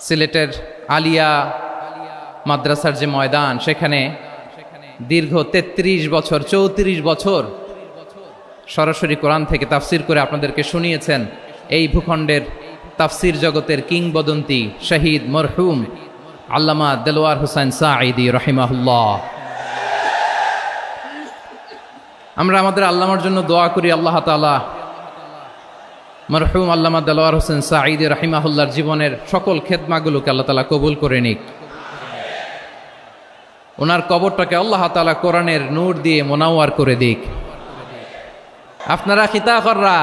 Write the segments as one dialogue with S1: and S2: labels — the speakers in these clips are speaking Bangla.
S1: সিলেটের আলিয়া মাদ্রাসার যে ময়দান, সেখানে দীর্ঘ ৩৩ বছর ৩৪ বছর সরাসরি কোরআন থেকে তাফসির করে আপনাদেরকে শুনিয়েছেন এই ভূখণ্ডের তাফসির জগতের কিংবদন্তি শহীদ মরহুম আল্লামা দেলোয়ার হোসেন সাঈদী রাহিমাহুল্লাহ। আমরা আমাদের আল্লামার জন্য দোয়া করি, আল্লাহ তাআলা মরহুম আল্লামা দেলোয়ার হোসেন সাঈদী রাহিমাহুল্লাহর জীবনের সকল খেদমাগুলোকে আল্লাহ তাআলা কবুল করে নিক। ওনার কবরটাকে আল্লাহ তাআলা কোরআনের নূর দিয়ে মোনাওয়ার করে দিক। আপনারা খিতা কররা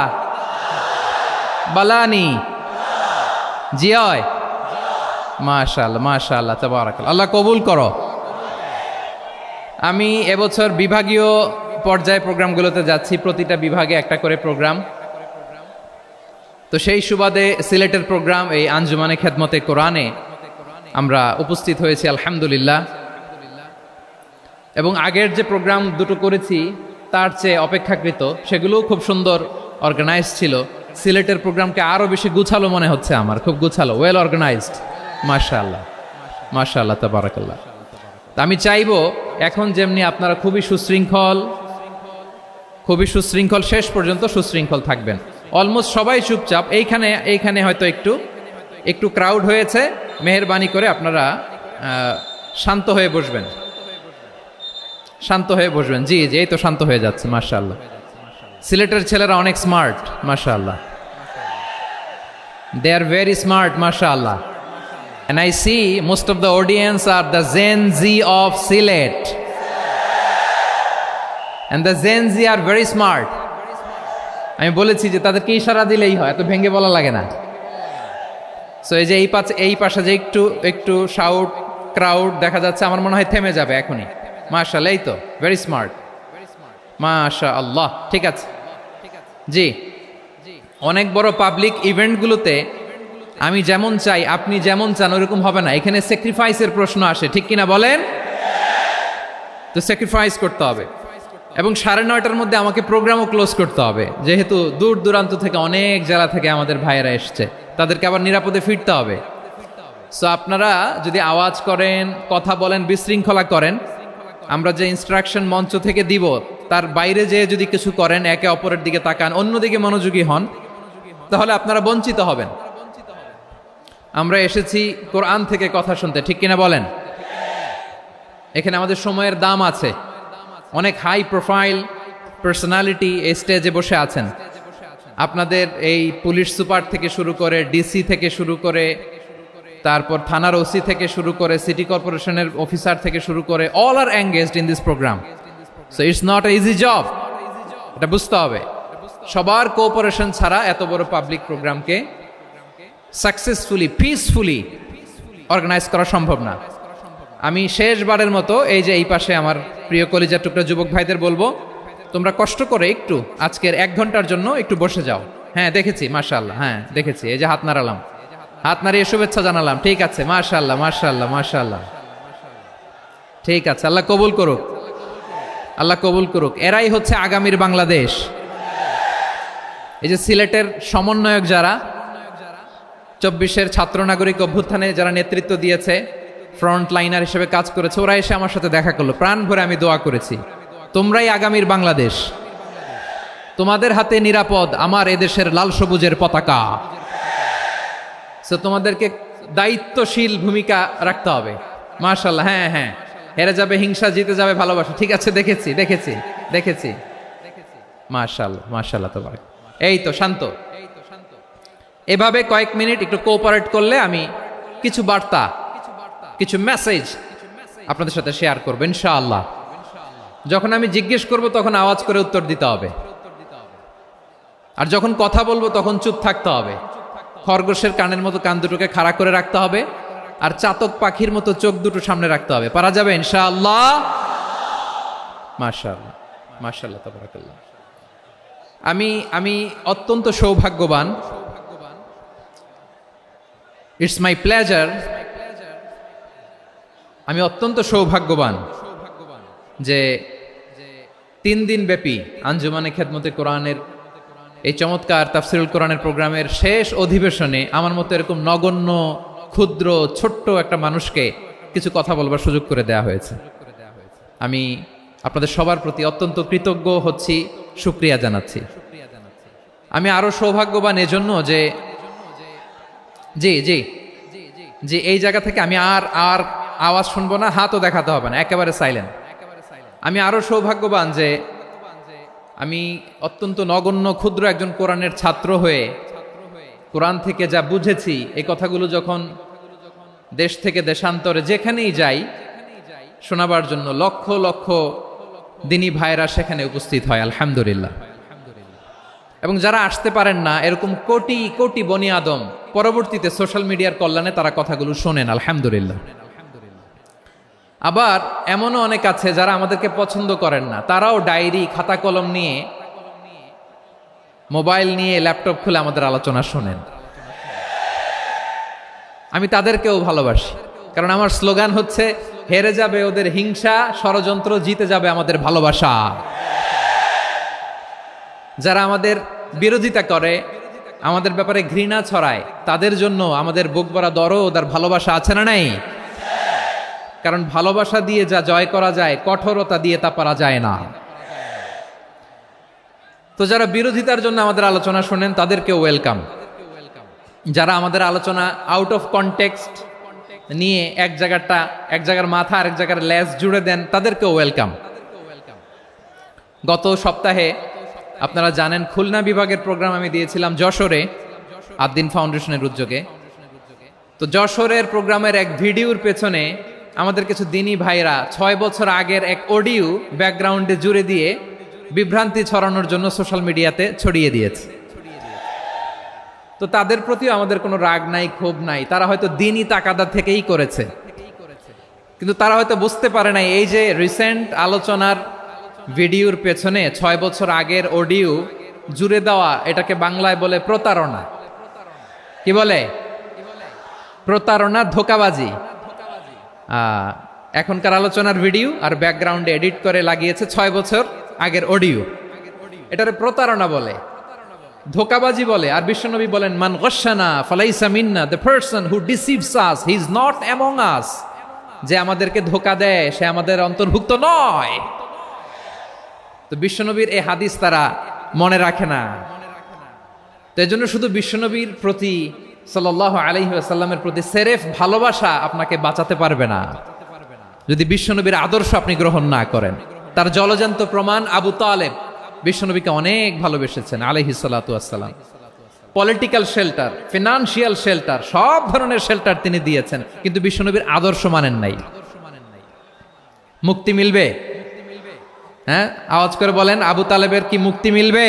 S1: বালানি জিয় মাশাআল্লাহ মাশাআল্লাহ তাবারাকাল্লাহ, আল্লাহ কবুল করো। আমি এবছর বিভাগীয় পর্যায়ে প্রোগ্রামগুলোতে যাচ্ছি, প্রতিটা বিভাগে একটা করে প্রোগ্রাম। তো সেই সুবাদে সিলেটের প্রোগ্রাম এই আঞ্জুমানে খেদমতে কোরআনে আমরা উপস্থিত হয়েছি আলহামদুলিল্লাহ। এবং আগের যে প্রোগ্রাম দুটো করেছি তার চেয়ে অপেক্ষাকৃত সেগুলোও খুব সুন্দর অর্গানাইজ ছিল। সিলেটের প্রোগ্রামকে আরও বেশি গুছালো মনে হচ্ছে আমার, খুব গুছালো, ওয়েল অর্গানাইজড। মাশাআল্লাহ মাশাআল্লাহ তাবারাকাল্লাহ। তা আমি চাইবো এখন যেমনি আপনারা খুবই সুশৃঙ্খল শেষ পর্যন্ত সুশৃঙ্খল থাকবেন। অলমোস্ট সবাই চুপচাপ, এইখানে হয়তো একটু ক্রাউড হয়েছে, মেহেরবানি করে আপনারা শান্ত হয়ে বসবেন, শান্ত হয়ে বসবেন। জি জি, এই তো শান্ত হয়ে যাচ্ছে। মাশাআল্লাহ, সিলেটের ছেলেরা অনেক স্মার্ট, মাশাআল্লাহ, they are very smart, মাশাআল্লাহ, and I see most of the audience are the Gen Z of Silet, and the Gen Z are very smart. আমি বলেছি যে তাদেরকে ইশারা দিলেই হয়, এত ভেঙে বলা লাগে না। সো এই যে এই পাশে যে একটু শাউট ক্রাউড দেখা যাচ্ছে, আমার মনে হয় থেমে যাবে এখনই। মাশাআল্লাহ, এই তো ভেরি স্মার্ট, মাশাআল্লাহ। ঠিক আছে জি, অনেক বড় পাবলিক ইভেন্টগুলোতে আমি যেমন চাই আপনি যেমন চান ওরকম হবে না, এখানে স্যাক্রিফাইসের প্রশ্ন আসে, ঠিক কিনা বলেন? তো স্যাক্রিফাইস করতে হবে এবং 9:30টার মধ্যে আমাকে প্রোগ্রামও ক্লোজ করতে হবে, যেহেতু দূর দূরান্ত থেকে অনেক জেলা থেকে আমাদের ভাইয়েরা এসছে, তাদেরকে আবার নিরাপদে ফিরতে হবে। সো আপনারা যদি আওয়াজ করেন, কথা বলেন, বিশৃঙ্খলা করেন, আমরা যে ইনস্ট্রাকশন মঞ্চ থেকে দিব তার বাইরে যেয়ে যদি কিছু করেন, একে অপরের দিকে তাকান, অন্যদিকে মনোযোগী হন, তাহলে আপনারা বঞ্চিত হবেন। আমরা এসেছি কোরআন থেকে কথা শুনতে, ঠিক কিনা বলেন? এখানে আমাদের সময়ের দাম আছে। অনেক হাই প্রোফাইল পার্সোনালিটি এই স্টেজে বসে আছেন। আপনাদের এই পুলিশ সুপার থেকে শুরু করে, ডিসি থেকে শুরু করে, তারপর থানার ওসি থেকে শুরু করে, সিটি কর্পোরেশনের অফিসার থেকে শুরু করে, all are engaged in this program. So it's not a easy job, এটা বুঝতে হবে। সবার কোঅপারেশন ছাড়া এত বড় পাবলিক প্রোগ্রামকে সাকসেসফুলি পিসফুলি অর্গানাইজ করা সম্ভব না। আমি শেষবারের মতো এই যে এই পাশে আমার প্রিয় কলিজার টুকরা যুবক ভাইদের বলবো, তোমরা কষ্ট করে একটু আজকের 1 ঘন্টার জন্য একটু বসে যাও। হ্যাঁ দেখেছি, মাশাআল্লাহ, হ্যাঁ দেখেছি, এই যে হাত নাড়ালাম, হাত নাড়িয়ে শুভেচ্ছা জানালাম, ঠিক আছে, মাশাআল্লাহ মাশাআল্লাহ মাশাআল্লাহ, ঠিক আছে, আল্লাহ কবুল করুক, আল্লাহ কবুল করুক। এরাই হচ্ছে আগামীর বাংলাদেশ। এই যে সিলেটের সমন্বয়ক যারা 24-এর ছাত্র নাগরিক অভ্যুত্থানে যারা নেতৃত্ব দিয়েছে, ফ্রন্ট লাইনার হিসেবে কাজ করেছে, ওরা এসে আমার সাথে দেখা করলো, প্রাণ ভরে আমি দোয়া করেছি, তোমরাই আগামীর বাংলাদেশ, তোমাদের হাতে নিরাপদ আমার এদেশের লাল সবুজের পতাকা। সো তোমাদেরকে দায়িত্বশীল ভূমিকা রাখতে হবে। মাশাআল্লাহ, হ্যাঁ হ্যাঁ, হেরে যাবে হিংসা, জিতে যাবে ভালোবাসা, ঠিক আছে, দেখেছি। মাশাআল্লাহ মাশাআল্লাহ তাবারাক। এই তো শান্ত, এভাবে কয়েক মিনিট একটু কোঅপারেট করলে আমি কিছু বার্তা, কিছু মেসেজ আপনাদের সাথে শেয়ার করবো ইনশাআল্লাহ। যখন আমি জিজ্ঞেস করব তখন আওয়াজ করে উত্তর দিতে হবে, আর যখন কথা বলবো তখন চুপ থাকতে হবে। খরগোশের কানের মতো কান দুটোকে খাড়া করে রাখতে হবে, আর চাতক পাখির মতো চোখ দুটো সামনে রাখতে হবে। পারা যাবে ইনশাআল্লাহ? মাশাআল্লাহ মাশাআল্লাহ তাবারাকাল্লাহ। আমি অত্যন্ত সৌভাগ্যবান, ইটস মাই প্লেজার, আমি অত্যন্ত সৌভাগ্যবান যে 3 দিন ব্যাপী আঞ্জুমানে খেদমতে কোরআনের এই চমৎকার তাফসিরুল কোরআনের প্রোগ্রামের শেষ অধিবেশনে আমার মতো এরকম নগণ্য ক্ষুদ্র ছোট্ট একটা মানুষকে কিছু কথা বলবার সুযোগ করে দেয়া হয়েছে। আমি আপনাদের সবার প্রতি অত্যন্ত কৃতজ্ঞ হচ্ছি, শুকরিয়া জানাচ্ছি। আমি আরো সৌভাগ্যবান এজন্য যে জি জি জি এই জায়গা থেকে আমি আর আর আওয়াজ শুনবো না, হাতও দেখাতে হবে না, একেবারে সাইলেন্ট। আমি আরো সৌভাগ্যবান যে আমি অত্যন্ত নগণ্য ক্ষুদ্র একজন কোরআনের ছাত্র হয়ে কোরআন থেকে যা বুঝেছি এই কথাগুলো যখন দেশ থেকে দেশান্তরে যেখানেই যাই শোনাবার জন্য লক্ষ লক্ষ দিনী ভাইরা সেখানে উপস্থিত হয়, আলহামদুলিল্লাহ। এবং যারা আসতে পারেন না, এরকম কোটি কোটি বনি আদম পরবর্তীতে সোশ্যাল মিডিয়ার কল্যাণে তারা কথাগুলো শোনেন, আলহামদুলিল্লাহ। আবার এমনও অনেক আছে যারা আমাদেরকে পছন্দ করেন না, তারাও ডায়েরি খাতা কলম নিয়ে, মোবাইল নিয়ে, ল্যাপটপ খুলে আমাদের আলোচনা শোনেন। আমি তাদেরকেও ভালোবাসি, কারণ আমার স্লোগান হচ্ছে হেরে যাবে ওদের হিংসা, ষড়যন্ত্র, জিতে যাবে আমাদের ভালোবাসা। যারা আমাদের বিরোধিতা করে, আমাদের ব্যাপারে ঘৃণা ছড়ায়, তাদের জন্য আমাদের বুক ভরা দরদ আর ভালোবাসা আছে না নাই? কারণ ভালোবাসা দিয়ে যা জয় করা যায়, কঠোরতা দিয়ে তা পারা যায় না। তো যারা বিরোধিতার জন্য আমাদের আলোচনা শোনেন তাদেরকে ওয়েলকাম। যারা আমাদের আলোচনা আউট অফ কনটেক্সট নিয়ে এক জায়গার মাথা আর এক জায়গার লেজ জুড়ে দেন, তাদেরকেও ওয়েলকাম। গত সপ্তাহে আপনারা জানেন খুলনা বিভাগের প্রোগ্রাম আমি দিয়েছিলাম যশোরে, আদ্দিন ফাউন্ডেশনের উদ্যোগে। তো যশোরের প্রোগ্রামের এক ভিডিওর পেছনে আমাদের কিছু দিনী ভাইরা 6 বছর আগের এক অডিও ব্যাকগ্রাউন্ডে জুড়ে দিয়ে বিভ্রান্তি ছড়ানোর জন্য সোশ্যাল মিডিয়াতে ছড়িয়ে দিয়েছে। তো তাদের প্রতিও আমাদের কোনো রাগ নাই, ক্ষোভ নাই। তারা হয়তো দিনই তাকাদা থেকেই করেছে, কিন্তু তারা হয়তো বুঝতে পারে নাই এই যে রিসেন্ট আলোচনার ভিডিওর পেছনে 6 বছর আগের অডিও জুড়ে দেওয়া, এটাকে বাংলায় বলে প্রতারণা। কি বলে? প্রতারণা, ধোঁকাবাজি। এখনকার আলোচনার ভিডিও আর ব্যাকগ্রাউন্ডে এডিট করে লাগিয়েছে 6 বছর আগের অডিও। এটারে প্রতারণা বলে, ধোঁকাবাজি বলে। আর বিশ্বনবী বলেন, মান গশানা ফালাইসা মিন্না, the person who deceives us he is not among us. যে আমাদেরকে ধোঁকা দেয় সে আমাদের অন্তর্ভুক্ত নয়। তো বিশ্বনবীর এই হাদিস তারা মনে রাখে না। তো এই জন্য শুধু বিশ্বনবীর প্রতি সাল্লাল্লাহু আলাইহি ওয়াসাল্লামের প্রতি সেরেফ ভালোবাসা আপনাকে বাঁচাতে পারবে না যদি বিশ্বনবীর আদর্শ আপনি গ্রহণ না করেন। তার জলজান্ত প্রমাণ আবু তালেব বিশ্বনবীকে অনেক ভালোবেসেছেন আলাইহিস সালাতু ওয়াসসালাম। পলিটিক্যাল শেল্টার, ফিনান্সিয়াল শেল্টার, সব ধরনের শেল্টার তিনি দিয়েছেন, কিন্তু বিশ্বনবীর আদর্শ মানেন নাই। মুক্তি মিলবে? হ্যাঁ, আওয়াজ করে বলেন, আবু তালেবের কি মুক্তি মিলবে?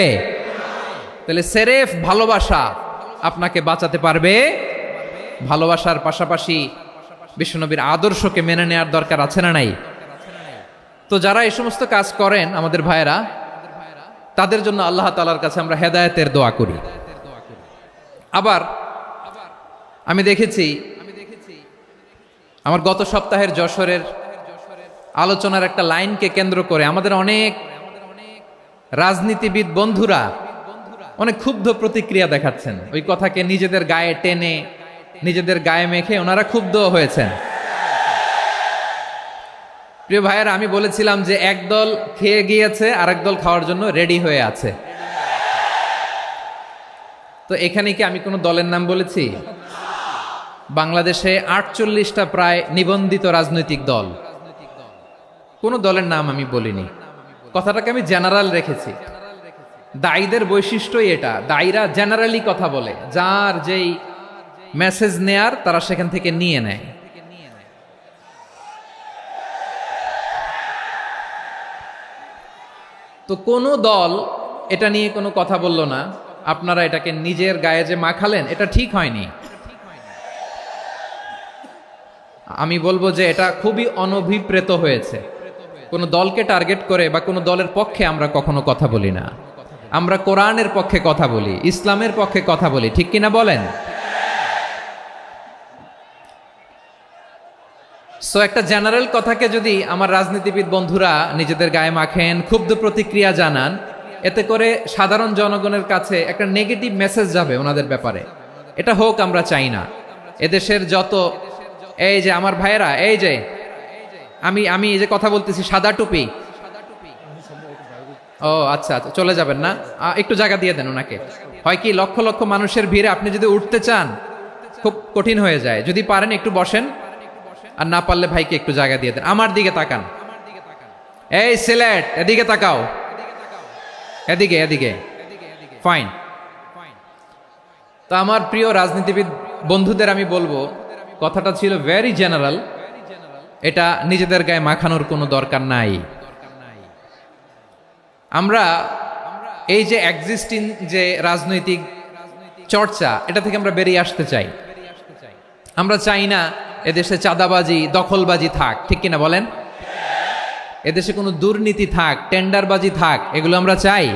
S1: তাহলে সেরেফ ভালোবাসা আপনাকে বাঁচাতে পারবে। ভালোবাসার পাশাপাশি বিশ্বনবীর আদর্শকে মেনে নেওয়ার দরকার আছে না নাই? তো যারা এই সমস্ত কাজ করেন আমাদের ভাইয়েরা, তাদের জন্য আল্লাহ তাআলার কাছে আমরা হেদায়েতের দোয়া করি। আবার আমি দেখেছি আমার গত সপ্তাহের যশোরের আলোচনার একটা লাইনকে কেন্দ্র করে আমাদের অনেক রাজনীতিবিদ বন্ধুরা অনেক ক্ষুব্ধ প্রতিক্রিয়া দেখাচ্ছেন। ওই কথাকে নিজেদের গায়ে টেনে, নিজেদের গায়ে মেখে ওনারা ক্ষুব্ধ হয়েছেন। প্রিয় ভাইয়েরা, আমি বলেছিলাম যে একদল খেয়ে গিয়েছে, আরেক দল খাওয়ার জন্য রেডি হয়ে আছে। তো এখানে কি আমি কোনো দলের নাম বলেছি? বাংলাদেশে 48টা প্রায় নিবন্ধিত রাজনৈতিক দল, কোনো দলের নাম আমি বলিনি। কথাটাকে আমি জেনারেল রেখেছি। দায়ীদের বৈশিষ্ট্যই এটা, দায়ীরা জেনারেলি কথা বলে, যার যেই মেসেজ নেয়ার তারা সেখান থেকে নিয়ে নেয়। তো কোনো দল এটা নিয়ে কোনো কথা বলল না। আপনারা এটাকে নিজের গায়ে যে মাখালেন, এটা ঠিক হয়নি। আমি বলবো যে এটা খুবই অনভিপ্রেত হয়েছে। কোনো দলকে টার্গেট করে বা কোনো দলের পক্ষে আমরা কখনো কথা বলি না। আমরা কোরআনের পক্ষে কথা বলি, ইসলামের পক্ষে কথা বলি, ঠিক কিনা বলেন? সো একটা জেনারেল কথাকে যদি আমার রাজনীতিবিদ বন্ধুরা নিজেদের গায়ে মাখেন, ক্ষুব্ধ প্রতিক্রিয়া জানান, এতে করে সাধারণ জনগণের কাছে একটা নেগেটিভ মেসেজ যাবে ওনাদের ব্যাপারে। এটা হোক আমরা চাই না। এদেশের যত এই যে আমার ভাইয়েরা, এই যে আমি এই যে কথা বলতেছি, সাদা টুপি, ও আচ্ছা আচ্ছা, চলে যাবেন না, একটু জায়গা দিয়ে দেন ওনাকে। হয় কি, লক্ষ লক্ষ মানুষের ভিড়ে আপনি যদি উঠতে চান খুব কঠিন হয়ে যায়। যদি পারেন একটু বসেন, আর না পারলে ভাইকে একটু জায়গা দিয়ে দেন। আমার দিকে তাকান, এই সিলেট, এদিকে তাকাও, এদিকে এদিকে, ফাইন। তো আমার প্রিয় রাজনীতিবিদ বন্ধুদের আমি বলবো, কথাটা ছিল ভেরি জেনারেল, এটা নিজেদের গায়ে মাখানোর কোনো দরকার নাই। আমরা এই যে এক্সিস্টিং যে রাজনৈতিক চর্চা, এটা থেকে আমরা বেরিয়ে আসতে চাই। আমরা চাই না এদেশে চাঁদাবাজি, দখলবাজি থাক, ঠিক কিনা বলেন? এদেশে কোনো দুর্নীতি থাক, টেন্ডারবাজি থাক, এগুলো আমরা চাই।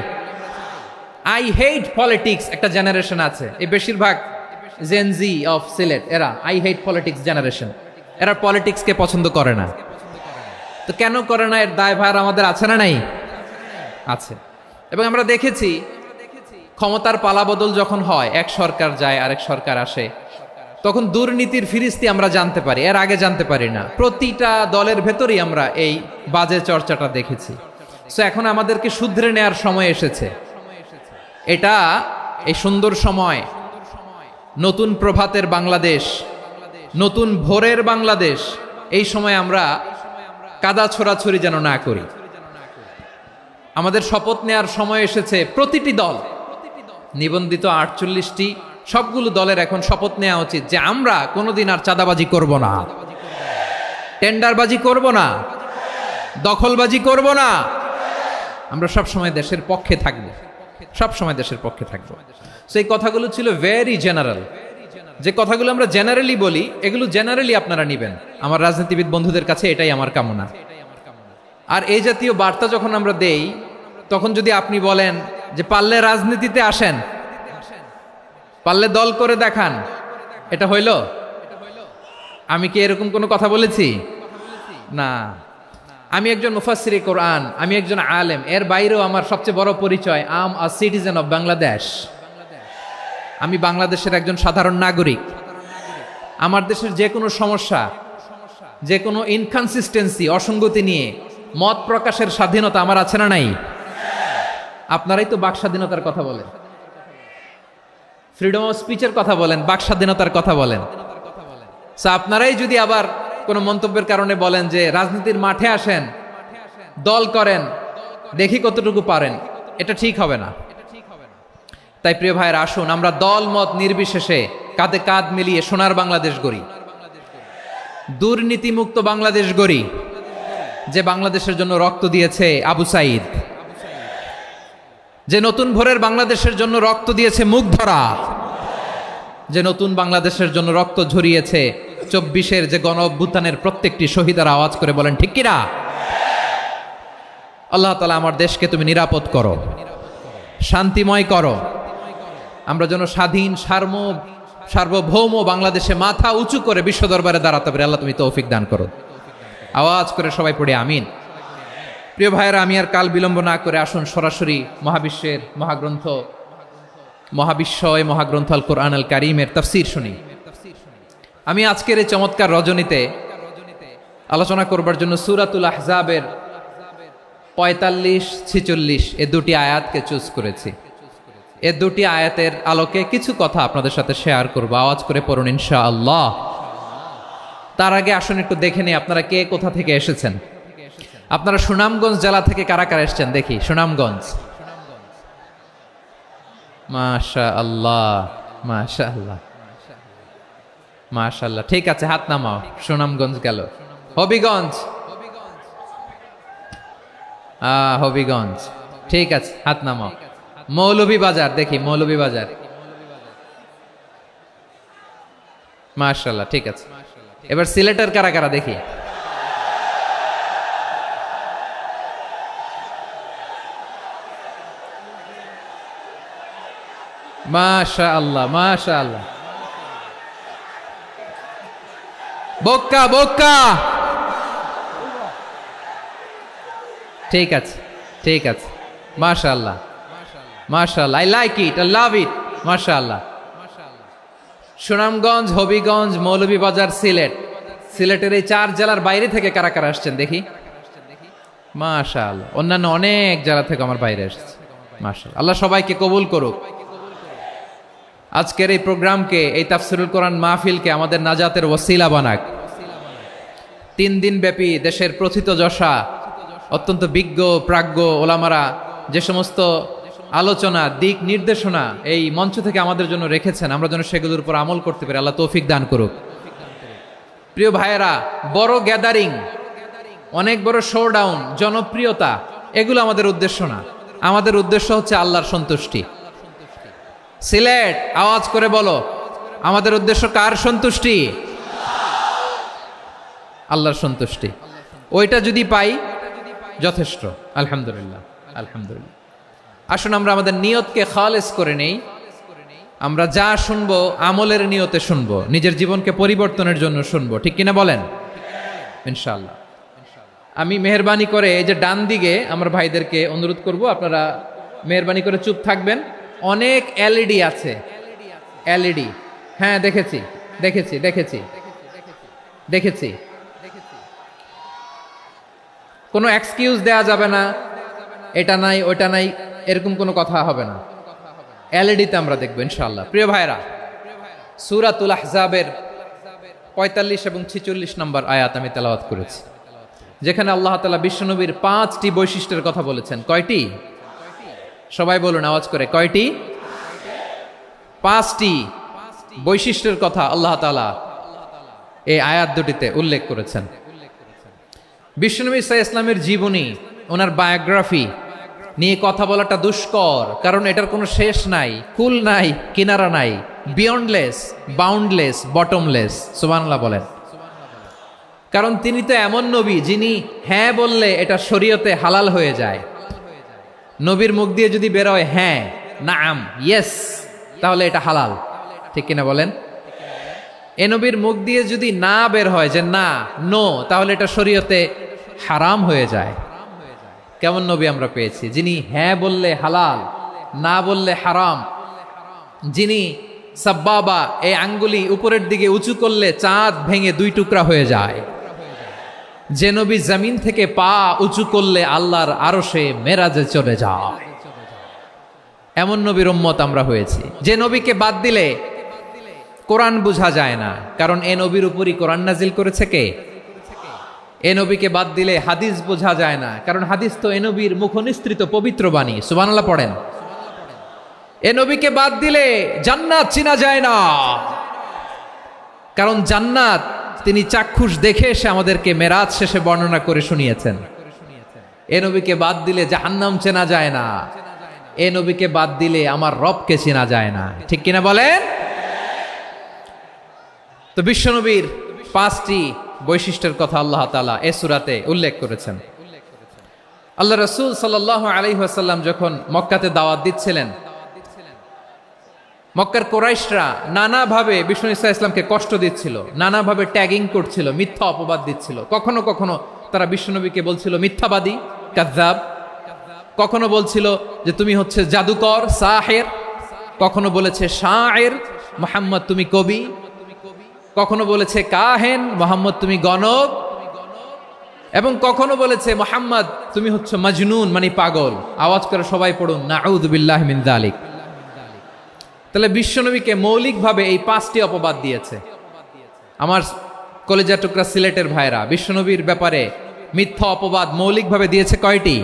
S1: আই হেট পলিটিক্স একটা জেনারেশন আছে, এই বেশিরভাগ জেনজি অফ সিলেট, এরা আই হেট পলিটিক্স জেনারেশন, এরা পলিটিক্সকে পছন্দ করে না। তো কেন করে না, এর দায়ভার আমাদের আছে না নাই? আছে। এবং আমরা দেখেছি ক্ষমতার পালাবদল যখন হয়, এক সরকার যায় আরেক সরকার আসে, তখন দুর্নীতির ফিরিস্তি আমরা জানতে পারি, এর আগে জানতে পারি না। প্রতিটা দলের ভেতরেই আমরা এই বাজে চর্চাটা দেখেছি। সো এখন আমাদেরকে শুধরে নেয়ার সময় এসেছে। এটা এই সুন্দর সময়, নতুন প্রভাতের বাংলাদেশ, নতুন ভোরের বাংলাদেশ, এই সময় আমরা কাদা ছোড়াছড়ি যেন না করি। আমাদের শপথ নেয়ার সময় এসেছে। প্রতিটি দল, নিবন্ধিত 48টি, সবগুলো দলের এখন শপথ নেওয়া উচিত যে আমরা কোনোদিন আর চাঁদাবাজি করব না, টেন্ডারবাজি করব না, দখলবাজি করব না। আমরা সবসময় দেশের পক্ষে থাকব, সবসময় দেশের পক্ষে থাকব। সেই কথাগুলো ছিল ভেরি জেনারেল। যে কথাগুলো আমরা জেনারেলি বলি, এগুলো জেনারেলি আপনারা নিবেন। আমার রাজনীতিবিদ বন্ধুদের কাছে এটাই আমার কামনা। আর এই জাতীয় বার্তা যখন আমরা দেই, তখন যদি আপনি বলেন যে পারলে রাজনীতিতে আসেন, পারলে দল করে দেখান, এটা হইল? আমি কি এরকম কোনো কথা বলেছি? না। আমি একজন মুফাসসিরে কোরআন, আমি একজন আলেম, এর বাইরেও আমার সবচেয়ে বড় পরিচয়, আম আ সিটিজেন অফ বাংলাদেশ। আমি বাংলাদেশের একজন সাধারণ নাগরিক। আমার দেশের যে কোনো সমস্যা, যে কোনো ইনকনসিস্টেন্সি, অসঙ্গতি নিয়ে মত প্রকাশের স্বাধীনতা আমার আছে না নাই? আপনারাই তো বাক স্বাধীনতার কথা বলেন, ফ্রিডম অফ স্পিচের কথা বলেন, বাক স্বাধীনতার কথা বলেন। আপনারাই যদি আবার কোনো মন্তব্যের কারণে বলেন যে রাজনীতির মাঠে আসেন, দল করেন, দেখি কতটুকু পারেন, এটা ঠিক হবে না। তাই প্রিয় ভাইয়ের, আসুন আমরা দল মত নির্বিশেষে কাঁধে কাঁধ মিলিয়ে সোনার বাংলাদেশ গড়ি, দুর্নীতিমুক্ত বাংলাদেশ গড়ি। যে বাংলাদেশের জন্য রক্ত দিয়েছে আবু সাইদ, যে নতুন ভোরের বাংলাদেশের জন্য রক্ত দিয়েছে মুগ্ধরা, যে নতুন বাংলাদেশের জন্য রক্ত ঝরিয়েছে 24-এর যে গণ অভ্যুত্থানের প্রত্যেকটি শহীদের আওয়াজ করে বলেন ঠিক কিনা? আল্লাহ তাআলা আমার দেশকে তুমি নিরাপদ করো, শান্তিময় করো। আমরা যেন স্বাধীন সার্বভৌম বাংলাদেশে মাথা উঁচু করে বিশ্ব দরবারে দাঁড়াতে পারি। আল্লাহ তুমি তৌফিক দান করো। আওয়াজ করে সবাই পড়ে আমিন। প্রিয় ভাইয়েরা, আমি আর কাল বিলম্ব না করে আসুন সরাসরি মহাবিশ্বের মহাগ্রন্থ, মহাবিশ্বয় মহাগ্রন্থ আল কোরআন আল কারীমের তাফসীর শুনি। আমি আজকের এই চমৎকার রজনীতে আলোচনা করবার জন্য সূরাতুল আহজাবের 45-46 এই দুটি আয়াতকে চুজ করেছি। এই দুটি আয়াতের আলোকে কিছু কথা আপনাদের সাথে শেয়ার করব। আওয়াজ করে পড়ুন ইনশাআল্লাহ। তার আগে আসুন একটু দেখে নিই আপনারা কে কোথা থেকে এসেছেন। আপনারা সুনামগঞ্জ জেলা থেকে কারা কারা এসেছেন দেখি। সুনামগঞ্জ, মাশাআল্লাহ মাশাআল্লাহ মাশাআল্লাহ, ঠিক আছে, হাত নামাও। সুনামগঞ্জ গেল। হবিগঞ্জ, হবিগঞ্জ, ঠিক আছে, হাত নামাও। মৌলভীবাজার দেখি, মৌলভীবাজার, মাশাআল্লাহ, ঠিক আছে। এবার সিলেটের কারা কারা দেখি। মাশাআল্লাহ মাশাআল্লাহ। বক্কা বক্কা, ঠিক আছে ঠিক আছে, মাশাআল্লাহ মাশাআল্লাহ, I like it, I love it, মাশাআল্লাহ। সুনামগঞ্জ, হবিগঞ্জ, মৌলভীবাজার, সিলেটের এই 4 জেলার বাইরে থেকে কারা কারা আসছেন দেখি? মাশাআল্লাহ। অন্যান্য অনেক জেলা থেকে আমার বাইরে এসেছে। মাশাআল্লাহ, আল্লাহ সবাইকে কবুল করুক। আজকের এই প্রোগ্রামকে, এই তাফসিরুল কোরআন মাহফিলকে আমাদের নাজাতের ওসিলা বানাক। 3 দিন ব্যাপী দেশের প্রথিতযশা অত্যন্ত বিজ্ঞ প্রাজ্ঞ ওলামারা যে সমস্ত আলোচনা, দিক নির্দেশনা এই মঞ্চ থেকে আমাদের জন্য রেখেছেন, আমরা যেন সেগুলোর উপর আমল করতে পারি। আল্লাহ তৌফিক দান করুক। প্রিয় ভাইয়েরা, বড় গ্যাদারিং, অনেক বড় শোডাউন, জনপ্রিয়তা, এগুলো আমাদের উদ্দেশ্য না। আমাদের উদ্দেশ্য হচ্ছে আল্লাহর সন্তুষ্টি। সিলেট, আওয়াজ করে বলো, আমাদের উদ্দেশ্য কার সন্তুষ্টি? আল্লাহর সন্তুষ্টি। ওইটা যদি পাই যথেষ্ট। আলহামদুলিল্লাহ, আলহামদুলিল্লাহ। আসুন আমরা আমাদের নিয়তকে খালেস করে নেই। আমরা যা শুনবো আমলের নিয়তে শুনবো, নিজের জীবনকে পরিবর্তনের জন্য শুনবো, ঠিক কিনা বলেন? ইনশাআল্লাহ। আমি মেহরবানি করে এই যে ডান দিকে আমার ভাইদেরকে অনুরোধ করব, আপনারা মেহরবানি করে চুপ থাকবেন। অনেক এলইডি আছে, এলইডি। হ্যাঁ, দেখেছি দেখেছি দেখেছি দেখেছি। কোনো এক্সকিউজ দেয়া যাবে না, এটা নাই ওটা নাই, এরকম কোনো কথা হবে না। এলইডিতে আমরা দেখবো ইনশাআল্লাহ। প্রিয় ভাইরা, সূরাতুল আহজাবের 45 এবং 46 নম্বর আয়াত আমি তেলাওয়াত করেছি, যেখানে আল্লাহ তাআলা বিশ্বনবীর 5টি বৈশিষ্ট্যের কথা বলেছেন। কয়টি? সবাই বলুন আওয়াজ করে, কয়টি? 5টি বৈশিষ্ট্যের কথা আল্লাহ তাআলা এই আয়াত দুটিতে উল্লেখ করেছেন। বিশ্বনবী সাল্লাল্লাহু আলাইহি ওয়াসাল্লামের জীবনী, ওনার বায়োগ্রাফি নিয়ে কথা বলাটা দুষ্কর, কারণ এটার কোনো শেষ নাই, কুল নাই, কিনারা নাই, বিয়ন্ডলেস, বাউন্ডলেস, বটমলেস। সুবহানাল্লাহ বলেন। কারণ তিনি তো এমন নবী যিনি হ্যাঁ বললে এটা শরীয়তে হালাল হয়ে যায়। নবীর মুখ দিয়ে যদি বেরোয় হ্যাঁ, নাম, ইয়েস, তাহলে এটা হালাল, ঠিক কিনা বলেন? এ নবীর মুখ দিয়ে যদি না বের হয় যে না, নো, তাহলে এটা শরীয়তে হারাম হয়ে যায়। কেমন নবী আমরা পেয়েছি, যিনি হ্যাঁ বললে হালাল, না বললে হারাম, যিনি সাব্বাবা, এই আঙ্গুলি উপরের দিকে উঁচু করলে চাঁদ ভেঙে 2 টুকরা হয়ে যায়, যে নবী জমিন থেকে পা উঁচু করলে আল্লাহর আরশে মেরাজে চলে যায়, এমন নবীর উম্মত আমরা হয়েছি। যে নবীকে বাদ দিলে কোরআন বোঝা যায় না, কারণ এ নবীর উপরই কোরআন নাজিল করেছে কে? এ নবীকে বাদ দিলে হাদিস বোঝা যায় না, কারণ হাদিস তো এ নবীর মুখনিসৃত পবিত্র বাণী। সুবহানাল্লাহ পড়েন। এ নবীকে বাদ দিলে জান্নাত চিনা যায় না, কারণ জান্নাত তিনি চাক্ষুষ দেখে এসে আমাদেরকে মেরাজ শেষে বর্ণনা করে শুনিয়েছেন। এ নবীকে বাদ দিলে জাহান্নাম চেনা যায় না, এ নবীকে বাদ দিলে আমার রবকে চেনা যায় না, ঠিক কিনা বলেন? তো বিশ্বনবীর 5টি বৈশিষ্ট্যের কথা আল্লাহ তাআলা এই সূরাতে উল্লেখ করেছেন। আল্লাহ রাসূল সাল্লাল্লাহু আলাইহি ওয়াসাল্লাম যখন মক্কাতে দাওয়াত দিচ্ছিলেন, মক্কার কুরাইশরা নানাভাবে বিষ্ণু ঈসা ইসলামকে কষ্ট দিচ্ছিল, নানাভাবে ট্যাগিং করছিল, মিথ্যা অপবাদ দিচ্ছিল। কখনো কখনো তারা বিশ্বনবীকে বলছিল মিথ্যাবাদী, কাযযাব। কখনো বলছিল যে তুমি হচ্ছে জাদুকর, সাহের। কখনো বলেছে শায়ের, মুহাম্মদ তুমি কবি। কখনো বলেছে কাহেন, মুহাম্মদ তুমি গণক। এবং কখনো বলেছে মুহাম্মদ তুমি হচ্ছে মাজনুন, মানে পাগল। আওয়াজ করে সবাই পড়ুন, নাউযু বিল্লাহি মিন যালিক। তাহলে বিশ্বনবীকে মৌলিকভাবে এই 5টি অপবাদ দিয়েছে। আমার কলেজা টুকরা সিলেটের ভাইরা, বিশ্বনবীর ব্যাপারে মিথ্যা অপবাদ মৌলিকভাবে দিয়েছে কয়টি?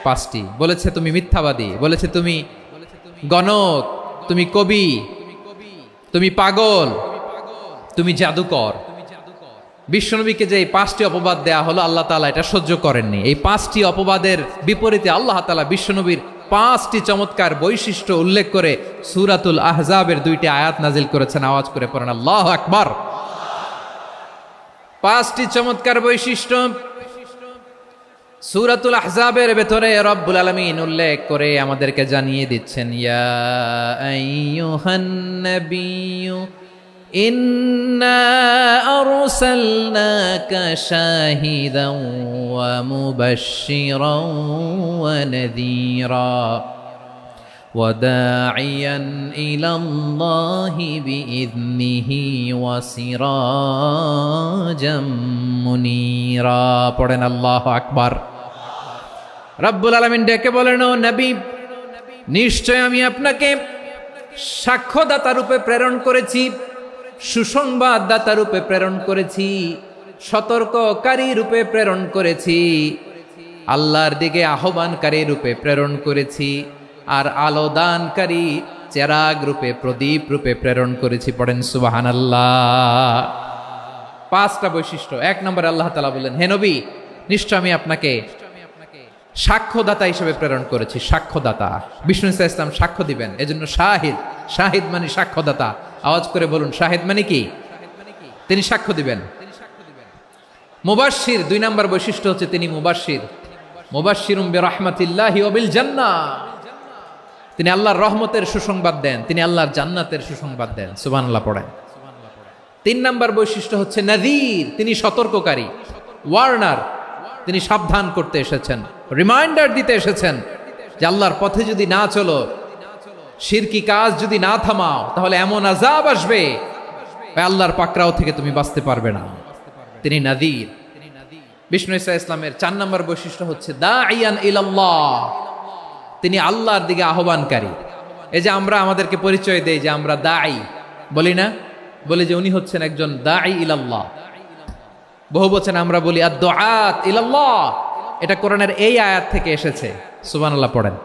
S1: 5টি। বলেছে তুমি মিথ্যাবাদী, বলেছে তুমি গণক, তুমি কবি, তুমি পাগল, তুমি জাদুকর। বিশ্বনবীকে যে এই 5টি অপবাদ দেয়া হলো, আল্লাহ তাআলা এটা সহ্য করেননি। এই 5টি অপবাদের বিপরীতে আল্লাহ তাআলা বিশ্বনবীর 5টি চমৎকার বৈশিষ্ট্য উল্লেখ করে সূরাতুল আহজাবের 2টি আয়াত নাজিল করেছেন। আওয়াজ করে পড়েন আল্লাহু আকবার। 5টি চমৎকার বৈশিষ্ট্য সূরাতুল আহজাবের ভেতরে রব্বুল আলামিন উল্লেখ করে আমাদেরকে জানিয়ে দিচ্ছেন, ইয়া আইয়ুহান নাবিয়্যু ইন্না আরসালনাকা শাহিদান ওয়া মুবাশশিরান ওয়া নাযীরা وداعيا إلى الله بإذنه وسراجا منيرا পড়েন আল্লাহু আকবার। রব্বুল আলামিন ডেকে বলেন, ও নবী, নিশ্চয় আমি আপনাকে সাক্ষ্যদাতা রূপে প্রেরণ করেছি, সুসংবাদদাতা রূপে প্রেরণ করেছি, সতর্ককারী রূপে প্রেরণ করেছি, আল্লাহর দিকে আহ্বানকারী রূপে প্রেরণ করেছি, আর আলো দানকারী চেরাগ রূপে, প্রদীপ রূপে প্রেরণ করেছি। পড়েন সুবহানাল্লাহ। 5টা বৈশিষ্ট্য। 1 নম্বরে আল্লাহ তাআলা বললেন, হে নবী, নিশ্চয় আমি আপনাকে সাক্ষ্যদাতা হিসেবে প্রেরণ করেছি। সাক্ষ্যদাতা, বিষ্ণু ইসা ইসলাম সাক্ষ্য দিবেন, এজন্য শাহিদ। শাহিদ মানে সাক্ষ্যদাতা। আওয়াজ করে বলুন, শাহিদ মানে কি? তিনি সাক্ষ্য দিবেন। মুবাশশির, 2 নম্বর বৈশিষ্ট্য হচ্ছে তিনি মুবাশশির। মুবাশশিরুম বিরাহমাতিল্লাহি ওয়া বিল জান্নাহ, তিনি আল্লাহর রহমতের সুসংবাদ দেন, তিনি আল্লাহর জান্নাতের সুসংবাদ দেন। সুবহানাল্লাহ পড়েন। 3 নম্বর বৈশিষ্ট্য হচ্ছে নাযীর, তিনি সতর্ককারী, ওয়ার্নার, তিনি সাবধান করতে এসেছেন, রিমাইন্ডার দিতে এসেছেন যে আল্লাহর পথে যদি না চলো, শিরকি কাজ যদি না থামাও, তাহলে এমন আযাব আসবে আল্লাহর পাকড়াও থেকে তুমি বাঁচতে পারবে না। তিনি নাযীর। বিষ্ণু ইসা ইসলামের 4 নম্বর বৈশিষ্ট্য হচ্ছে দাঈয়ান ইলাল্লাহ, তিনি আল্লাহর দিকে আহ্বানকারী। এই যে আমরা আমাদেরকে পরিচয় দেই যে আমরা দাঈ, বলি না? বলি যে উনি হচ্ছেন একজন দাঈ ইলাল্লাহ। বহু বচনে আমরা বলি আদ-দুআত ইলাল্লাহ। এটা কোরআনের এই আয়াত থেকে এসেছে। সুবহানাল্লাহ পড়েন।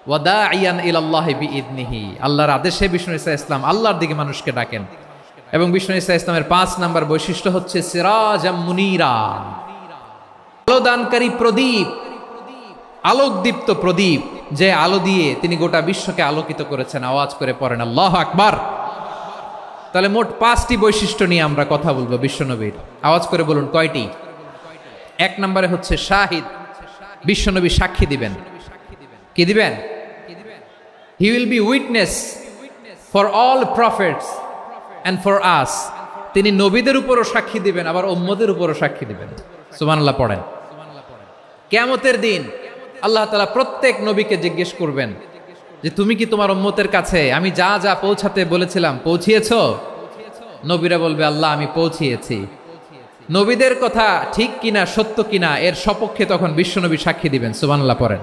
S1: ওয়া দাঈয়ান ইলাল্লাহি বিইذনিহি, আল্লাহর আদেশে বিষ্ণু ইসা ইসলাম আল্লাহর দিকে মানুষকে ডাকেন। এবং বিষ্ণু ইসা ইসলামের 5 নম্বর বৈশিষ্ট্য হচ্ছে সিরাজাম মুনীরা, আলোদানকারী প্রদীপ, আলোকদীপ্ত প্রদীপ, যে আলো দিয়ে তিনি গোটা বিশ্বকে আলোকিত করেছেন। আওয়াজ করে পড়েন আল্লাহু আকবার। তাহলে মোট 5টি বৈশিষ্ট্য নিয়ে আমরা কথা বলবো বিশ্বনবীর। আওয়াজ করে বলুন কয়টি? 1 নম্বরে হচ্ছে শাহিদ, বিশ্বনবী সাক্ষী দিবেন। কি দিবেন? He will be witness for all prophets and for us, তিনি নবীদের উপরও সাক্ষী দিবেন, আবার উম্মতের উপরও সাক্ষী দিবেন। সুবহানাল্লাহ পড়েন। কিয়ামতের দিন আল্লাহ তাআলা প্রত্যেক নবীকে জিজ্ঞেস করবেন যে তুমি কি তোমার উম্মতের কাছে আমি যা যা পৌঁছাতে বলেছিলাম পৌঁছিয়েছো? নবীরা বলবে, আল্লাহ আমি পৌঁছিয়েছি। নবীদের কথা ঠিক কিনা, সত্য কিনা, এর সপক্ষে তখন বিশ্বনবী সাক্ষী দিবেন। সুবহানাল্লাহ পড়েন।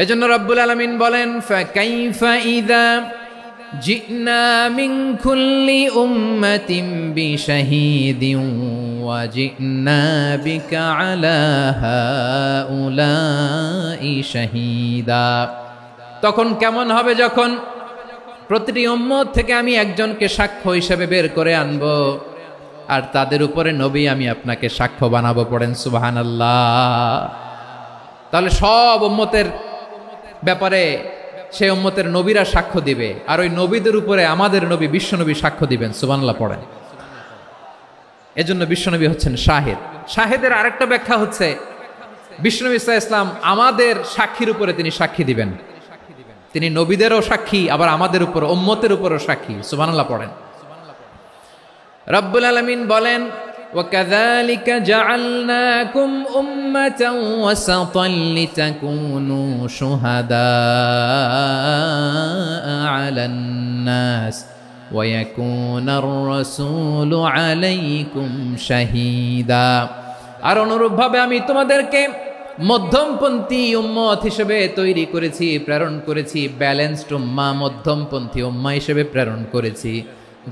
S1: এজন্য রব্বুল আলামিন বলেন, ফাকাইফা ইযা জি'না মিন কুল্লি উম্মাতিন বিশাহীদিন ওয়া জি'না বিকা আলা হাউলাই শাহীদা। তখন কেমন হবে যখন প্রতিটি উম্মত থেকে আমি একজনকে সাক্ষ্য হিসেবে বের করে আনব, আর তাদের উপরে নবী আমি আপনাকে সাক্ষ্য বানাবো। পড়েন সুবহানাল্লাহ। তাহলে সব উম্মতের ব্যাপারে সেই উম্মতের নবীরা সাক্ষ্য দিবে, আর ওই নবীদের উপরে আমাদের নবী বিশ্বনবী সাক্ষ্য দিবেন। সুবহানাল্লাহ পড়েন। এজন্য বিশ্বনবী হচ্ছেন শাহিদ। শাহিদের আরেকটা ব্যাখ্যা হচ্ছে বিশ্বনবী সাল্লাল্লাহু আলাইহি ওয়াসাল্লাম আমাদের সাক্ষীর উপরে তিনি সাক্ষী দিবেন। তিনি নবীদেরও সাক্ষী, আবার আমাদের উপর, উম্মতের উপরও সাক্ষী। সুবহানাল্লাহ পড়েন। রব্বুল আলামিন বলেন, وَكَذَلِكَ جَعَلْنَاكُمْ أُمَّةً وَسَطًا لِتَكُونُوا شُهَدَاءَ عَلَى النَّاسِ وَيَكُونَ الرَّسُولُ عَلَيْكُمْ شَهِيدًا। আর অনুরূপভাবে আমি তোমাদেরকে মধ্যমপন্থী উম্মত হিসেবে তৈরি করেছি, প্রেরণ করেছি। ব্যালেন্সড উম্মাহ, মধ্যমপন্থী উম্মাহ হিসেবে প্রেরণ করেছি,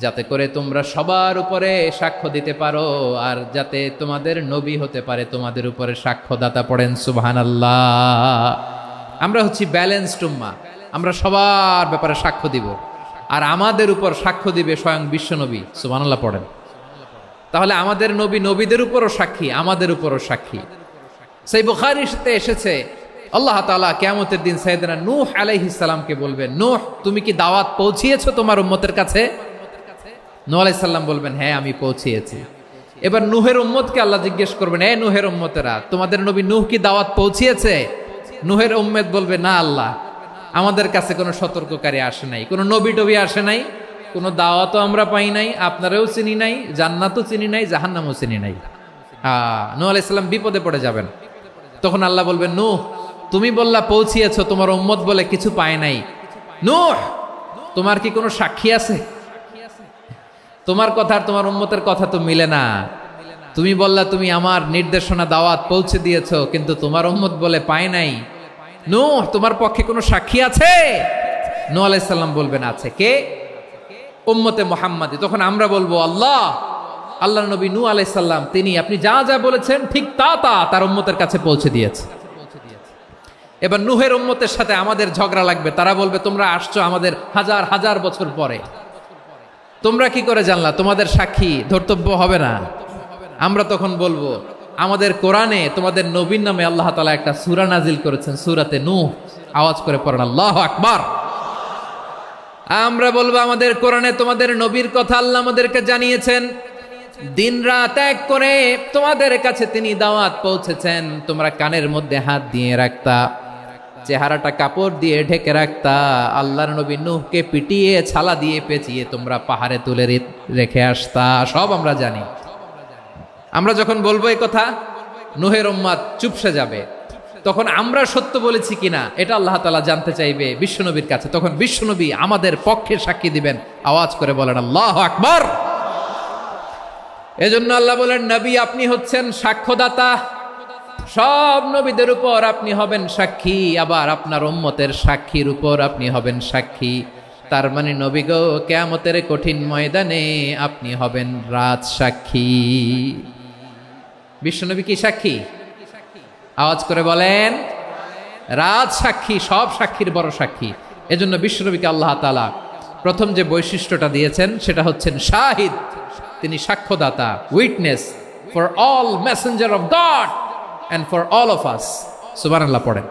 S1: যাতে করে তোমরা সবার উপরে সাক্ষ্য দিতে পারো, আর যাতে তোমাদের নবী হতে পারে তোমাদের উপরে সাক্ষ্যদাতা। পড়েন সুবহানাল্লাহ। আমরা হচ্ছি ব্যালেন্সড উম্মাহ, আমরা সবার ব্যাপারে সাক্ষ্য দিব, আর আমাদের উপর সাক্ষ্য দিবে স্বয়ং বিশ্বনবী। সুবহানাল্লাহ পড়েন। তাহলে আমাদের নবী নবীদের উপরও সাক্ষী, আমাদের উপরও সাক্ষী। সেই বুখারীতে এসেছে আল্লাহ তাআলা কিয়ামতের দিন সাইয়েদনা নূহ আলাইহিস সালামকে বলবেন, নূহ তুমি কি দাওয়াত পৌঁছিয়েছো তোমার উম্মতের কাছে? নূহ আলাইহিস সালাম বলবেন, হ্যাঁ আমি পৌঁছিয়েছি। এবার নূহের উম্মতকে আল্লাহ জিজ্ঞেস করবেন, এ নূহের উম্মতেরা, তোমাদের নবী নূহ কি দাওয়াত পৌঁছিয়েছে? নূহের উম্মত বলবে, না আল্লাহ, আমাদের কাছে কোনো সতর্ককারী আসে নাই, কোনো নবী টবি আসে নাই, কোনো দাওয়াতও আমরা পাই নাই, আপনারাও চিনি নাই, জান্নাতও চিনি নাই, জাহান্নামও চিনি নাই। নূহ আলাইহিস সালাম বিপদে পড়ে যাবেন। তখন আল্লাহ বলবেন, নূহ তুমি বললা পৌঁছিয়েছো, তোমার উম্মত বলে কিছু পায় নাই। নূহ, তোমার কি কোনো সাক্ষী আছে? তোমার কথা আর তোমার উম্মতের কথা তো মিলে না। তুমি বললা তুমি আমার নির্দেশনা দাওয়াত পৌঁছে দিয়েছো, কিন্তু তোমার উম্মত বলে পায় নাই। নূহ, তোমার পক্ষে কোনো সাক্ষী আছে? নূহ আলাইহিস সালাম বলবেন আছে। কে? উম্মতে মুহাম্মাদি। তখন আমরা বলবো আল্লাহ নবী নূহ আলাইহিস সালাম তিনি আপনি যা যা বলেছেন ঠিক তা তার উম্মতের কাছে পৌঁছে দিয়েছে। এবার নূহের উম্মতের সাথে আমাদের ঝগড়া লাগবে। তারা বলবে তোমরা আসছো আমাদের হাজার হাজার বছর পরে, তোমরা কি করে জানলা? তোমাদের সাক্ষী ধর্তব্য হবে না। আমরা তখন বলবো আমাদের কোরআনে তোমাদের নবীর নামে আল্লাহ তাআলা একটা সূরা নাজিল করেছেন, সূরাতে নূহ। আওয়াজ করে পড়েন আল্লাহু আকবার। আমরা বলবো আমাদের কোরআনে তোমাদের নবীর কথা আল্লাহ আমাদেরকে জানিয়েছেন, দিন রাত এক করে তোমাদের কাছে তিনি দাওয়াত পৌঁছেছেন। তোমরা কানের মধ্যে হাত দিয়ে রাখতা, চেহারাটা কাপড় দিয়ে ঢেকে রাখতা, আল্লাহর নবী নূহকে পিটিয়ে ছালা দিয়ে পেঁচিয়ে তোমরা পাহাড়ে তুলে রেখে আসতা। সব আমরা জানি। আমরা যখন বলবো এই কথা, নূহের উম্মত চুপসে যাবে। তখন আমরা সত্য বলেছি কিনা এটা আল্লাহ তাআলা জানতে চাইবে বিশ্বনবীর কাছে। তখন বিশ্বনবী আমাদের পক্ষে সাক্ষী দিবেন। আওয়াজ করে বলেন আল্লাহু আকবার। এজন্য আল্লাহ বলেন নবী আপনি হচ্ছেন সাক্ষ্যদাতা, সব নবীদের উপর আপনি হবেন সাক্ষী, আবার আপনার উম্মতের সাক্ষীর উপর আপনি হবেন সাক্ষী। তার মানে নবী গো, কিয়ামতের কঠিন ময়দানে আপনি হবেন রাজ সাক্ষী। বিশ্বনবী কি সাক্ষী? আওয়াজ করে বলেন রাজ সাক্ষী, সব সাক্ষীর বড় সাক্ষী। এজন্য বিশ্বনবীকে আল্লাহ তাআলা প্রথম যে বৈশিষ্ট্যটা দিয়েছেন সেটা হচ্ছেন শাহিদ। তিনি সাক্ষ্যদাতা, witness for all messenger of God and for all of us. সুবহানাল্লাহ পড়েন।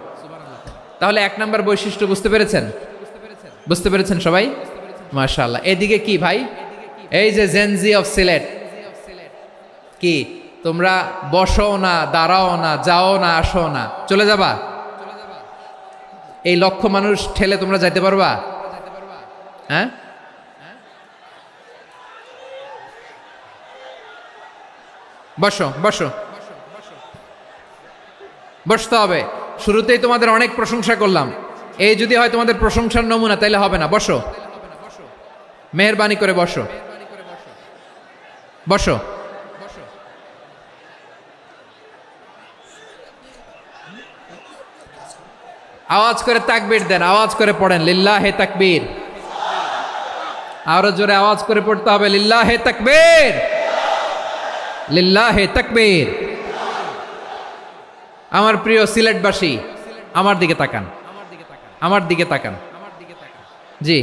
S1: তাহলে এক নাম্বার বৈশিষ্ট্য বুঝতে পেরেছেন? বুঝতে পেরেছেন সবাই? মাশাআল্লাহ। এদিকে কি ভাই, এই যে জেনজি অফ সিলেট, কি তোমরা বসো না, দাঁড়াও না, যাও না, আসো না, চলে যাবা? এই লক্ষ মানুষ ঠেলে তোমরা যাইতে পারবা? হ্যাঁ, বসো বসো, বসতে হবে। শুরুতেই তোমাদের অনেক প্রশংসা করলাম, এই যদি হয় তোমাদের প্রশংসার নমুনা তাইলে হবে না। বসো, মেহেরবানি করে বসো, বসো। আওয়াজ করে তাকবীর দেন, আওয়াজ করে পড়েন লিল্লাহে তাকবীর। আরো জোরে আওয়াজ করে পড়তে হবে লিল্লাহে তাকবীর, লিল্লাহে তাকবীর। আমার প্রিয় সিলেটবাসী, আমার দিকে তাকান, আমার দিকে তাকান। জি,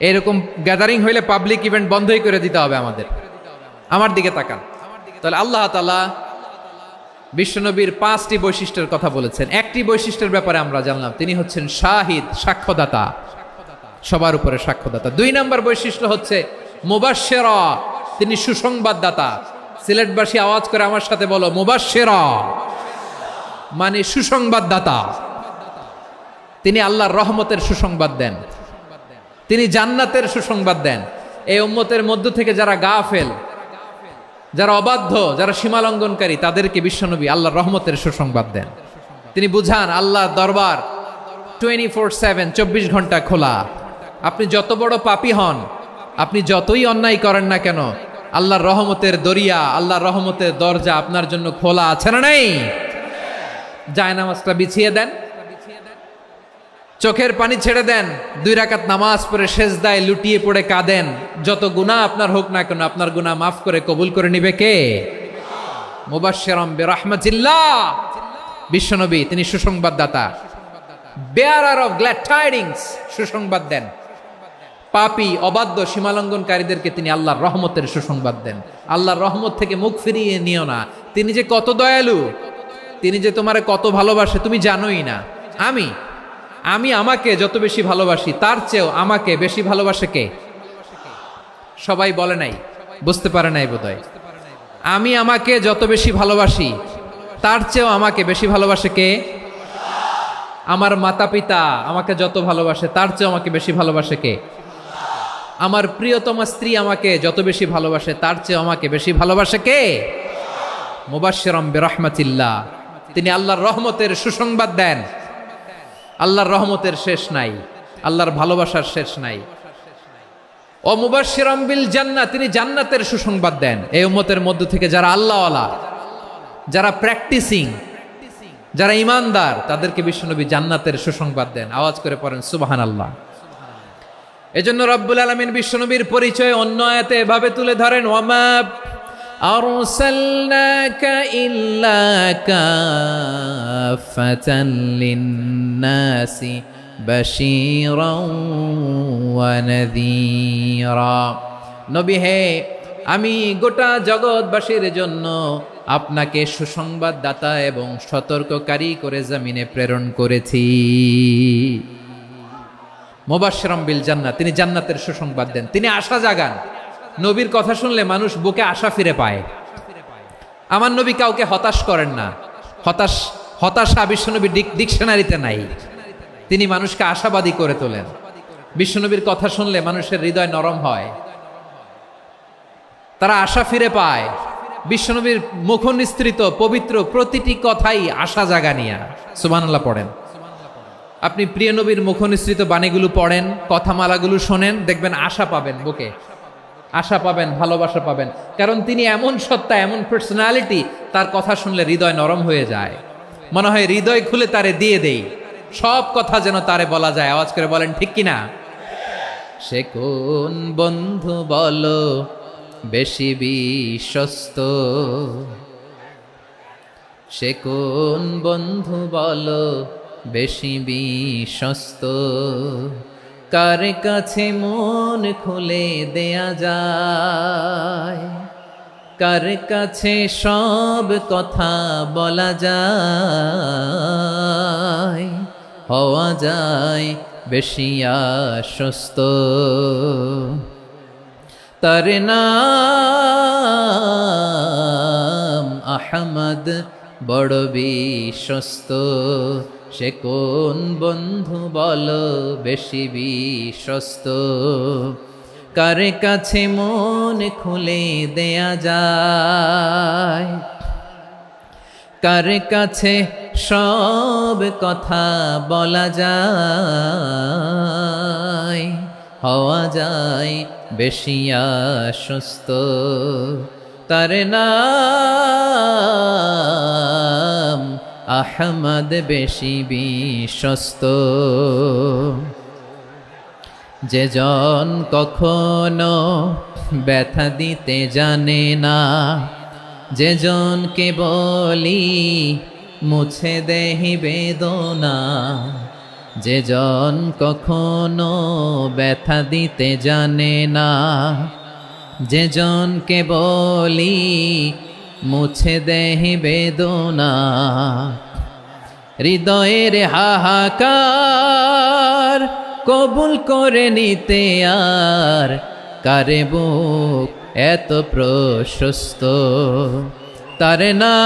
S1: এরকম গ্যাদারিং হইলে পাবলিক ইভেন্ট বন্ধই করে দিতে হবে আমাদের। আমার দিকে তাকান। তাহলে আল্লাহ তাআলা বিশ্বনবীর 5টি বৈশিষ্ট্যের কথা বলেছেন। একটি বৈশিষ্ট্যের ব্যাপারে আমরা জানলাম, তিনি হচ্ছেন শাহিদ, সাক্ষ্যদাতা, সবার উপরে সাক্ষ্যদাতা। 2 নম্বর বৈশিষ্ট্য হচ্ছে মুবাশশিরা, তিনি সুসংবাদদাতা। সিলেটবাসী আওয়াজ করে আমার সাথে বলো মুবাশশিরা, মানে সুসংবাদদাতা। তিনি আল্লাহর রহমতের সুসংবাদ দেন, তিনি জান্নাতের সুসংবাদ দেন। এই উম্মতের মধ্য থেকে যারা গাফেল, যারা অবাধ্য, যারা সীমালঙ্ঘনকারী, তাদেরকে বিশ্বনবী আল্লাহর রহমতের সুসংবাদ দেন। তিনি বুঝান আল্লাহর দরবার 24/7, 24 ঘন্টা খোলা। আপনি যত বড় পাপী হন, আপনি যতই অন্যায় করেন না কেন, আল্লাহর রহমতের দরিয়া, আল্লাহর রহমতের দরজা আপনার জন্য খোলা আছে না নেই? জায়নামাজটা বিছিয়ে দেন, চোখের পানি ছেড়ে দেন, 2 রাকাত নামাজ পড়ে সেজদায় লুটিয়ে পড়ে কাঁদেন। যত গুনাহ আপনার হোক না কেন, আপনার গুনাহ মাফ করে কবুল করে নিবে কে? মুবাশশিরাম বিরহমাতিল্লাহ, বিশ্বনবী তিনি সুসংবাদদাতা, বেয়ারার অফ গ্ল্যাড টাইডিংস, সুসংবাদ দেন। পাপী, অবাধ্য, সীমালঙ্ঘনকারীদেরকে তিনি আল্লাহর রহমতের সুসংবাদ দেন। আল্লাহর রহমত থেকে মুখ ফিরিয়ে নিও না। তিনি যে কত দয়ালু, তিনি যে তোমারে কত ভালোবাসে তুমি জানোই না। আমি আমাকে যত বেশি ভালোবাসি তার চেয়েও আমাকে বেশি ভালোবাসে কে? সবাই বলে নাই, বুঝতে পারে নাই বোধহয়। আমি আমাকে যত বেশি ভালোবাসি তার চেয়েও আমাকে বেশি ভালোবাসে কে? আমার মাতা পিতা আমাকে যত ভালোবাসে তার চেয়েও আমাকে বেশি ভালোবাসে কে? আমার প্রিয়তমা স্ত্রী আমাকে যত বেশি ভালোবাসে তার চেয়েও আমাকে বেশি ভালোবাসে কে? মুবাশশিরাম বিরহমাতিল্লাহ, তিনি আল্লাহর রহমতের সুসংবাদ দেন। আল্লাহর রহমতের শেষ নাই, আল্লাহর ভালোবাসার শেষ নাই। ও মুবাশশিরাম বিল জান্নাহ, তিনি জান্নাতের সুসংবাদ দেন এই উম্মতের মধ্য থেকে যারা আল্লাহওয়ালা, যারা প্র্যাকটিসিং, যারা ইমানদার, তাদেরকে বিশ্বনবী জান্নাতের সুসংবাদ দেন। আওয়াজ করে পড়েন সুবহানাল্লাহ। এজন্য রব্বুল আলামিন বিশ্বনবীর পরিচয় অন্য আয়াতে এভাবে তুলে ধরেন, ওয়ামা আরসালনাকা ইল্লা কাফাতান লিন্নাসি বাশীরাও ওয়া নাযীরা। নবী হে, আমি গোটা জগৎবাসীর জন্য আপনাকে সুসংবাদদাতা এবং সতর্ককারী করে জমিনে প্রেরণ করেছি। মুবাশশিরাম বিল জান্নাহ, তিনি জান্নাতের সুসংবাদ দেন, তিনি আশা জাগান। নবীর কথা শুনলে মানুষ বুকে আশা ফিরে পায়। আমার নবী কাউকে হতাশ করেন না। হতাশা বিশ্বনবীর ডিকশনারিতে নাই। তিনি মানুষকে আশাবাদী করে তোলেন। বিশ্বনবীর কথা শুনলে মানুষের হৃদয় নরম হয়, তারা আশা ফিরে পায়। বিশ্বনবীর মুখ নিঃসৃত পবিত্র প্রতিটি কথাই আশা জাগানিয়া। সুবহানাল্লাহ পড়েন। আপনি প্রিয় নবীর মুখ নিঃসৃত বাণীগুলো পড়েন, কথামালাগুলো শোনেন, দেখবেন আশা পাবেন, বুকে আশা পাবেন, ভালোবাসা পাবেন। কারণ তিনি এমন সত্তা, এমন পার্সোনালিটি, তার কথা শুনলে হৃদয় নরম হয়ে যায়। মনে হয় হৃদয় খুলে তারে দিয়ে দেই, সব কথা যেন তারে বলা যায়। আওয়াজ করে বলেন ঠিক কিনা? সে কোন বন্ধু বলো বেশি বিশ্বস্ত, সে কোন বন্ধু বলো বেশি বিশ্বস্ত, কার কাছে মন খুলে দেয়া যায়, কার কাছে সব কথা বলা যায়, হওয়া যায় বেশি আশ্বস্ত। তার নাম আহমদ, বড় বিশ্বস্ত। সে কোন বন্ধু বলো বেশি বিশ্বস্ত, কার কাছে মন খুলে দেয়া যায়, কার কাছে সব কথা বলা যায়, হওয়া যায় বেশি আশ্বস্ত। তার নাম আহমদ, বেশি বিশ্বস্ত। যে জন কখনো ব্যথা দিতে জানে না, যে জনকে বলি মুছে দেহি বেদনা, যে জন কখনো ব্যথা দিতে জানে না, যে জনকে বলি মুছে দেহি বেদনা, হৃদয়ের হাহাকার কবুল করে নিতে আর কারে বুক এত প্রশস্ত। তার নাম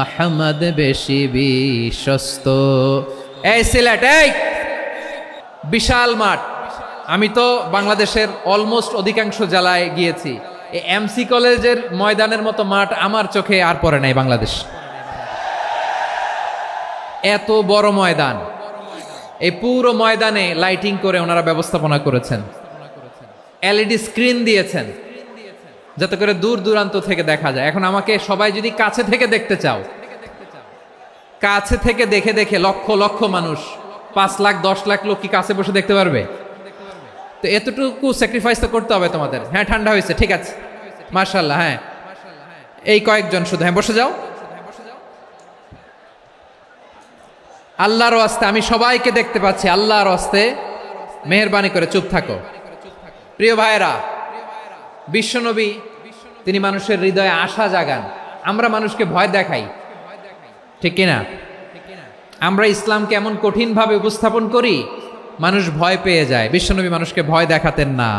S1: আহমদ, বেশি বিশ্বস্ত। এই সিলেট, এই বিশাল মাঠ। আমি তো বাংলাদেশের অলমোস্ট অধিকাংশ জেলায় গিয়েছি। এই এমসি কলেজের ময়দানের মতো মাঠ আমার চোখে আর পড়ে নাই বাংলাদেশ। এত বড় ময়দান, এই পুরো ময়দানে লাইটিং করে ওনারা ব্যবস্থাপনা করেছেন, এলইডি স্ক্রিন দিয়েছেন যাতে করে দূর দূরান্ত থেকে দেখা যায়। এখন আমাকে সবাই যদি কাছে থেকে দেখতে চাও, কাছে থেকে দেখে দেখে লক্ষ লক্ষ মানুষ, 5 লাখ 10 লাখ লোক কি কাছে বসে দেখতে পারবে? তো এতটুকু স্যাক্রিফাইস তো করতে হবে তোমাদের। হ্যাঁ, ঠান্ডা হয়েছে, ঠিক আছে, মাশাআল্লাহ। হ্যাঁ, এই কয়েকজন শুধু, হ্যাঁ বসে যাও। আল্লাহর ওয়াস্তে আমি সবাইকে দেখতে পাচ্ছি, আল্লাহর ওয়াস্তে মেহেরবানি করে চুপ থাকো। প্রিয় ভাইরা, বিশ্বনবী তিনি মানুষের হৃদয়ে আশা জাগান। আমরা মানুষকে ভয় দেখাই, ঠিক কিনা? আমরা ইসলামকে এমন কঠিনভাবে উপস্থাপন করি, মানুষ ভয় পেয়ে যায়। বিশ্বনবী মানুষকে ভয় দেখাতেন না,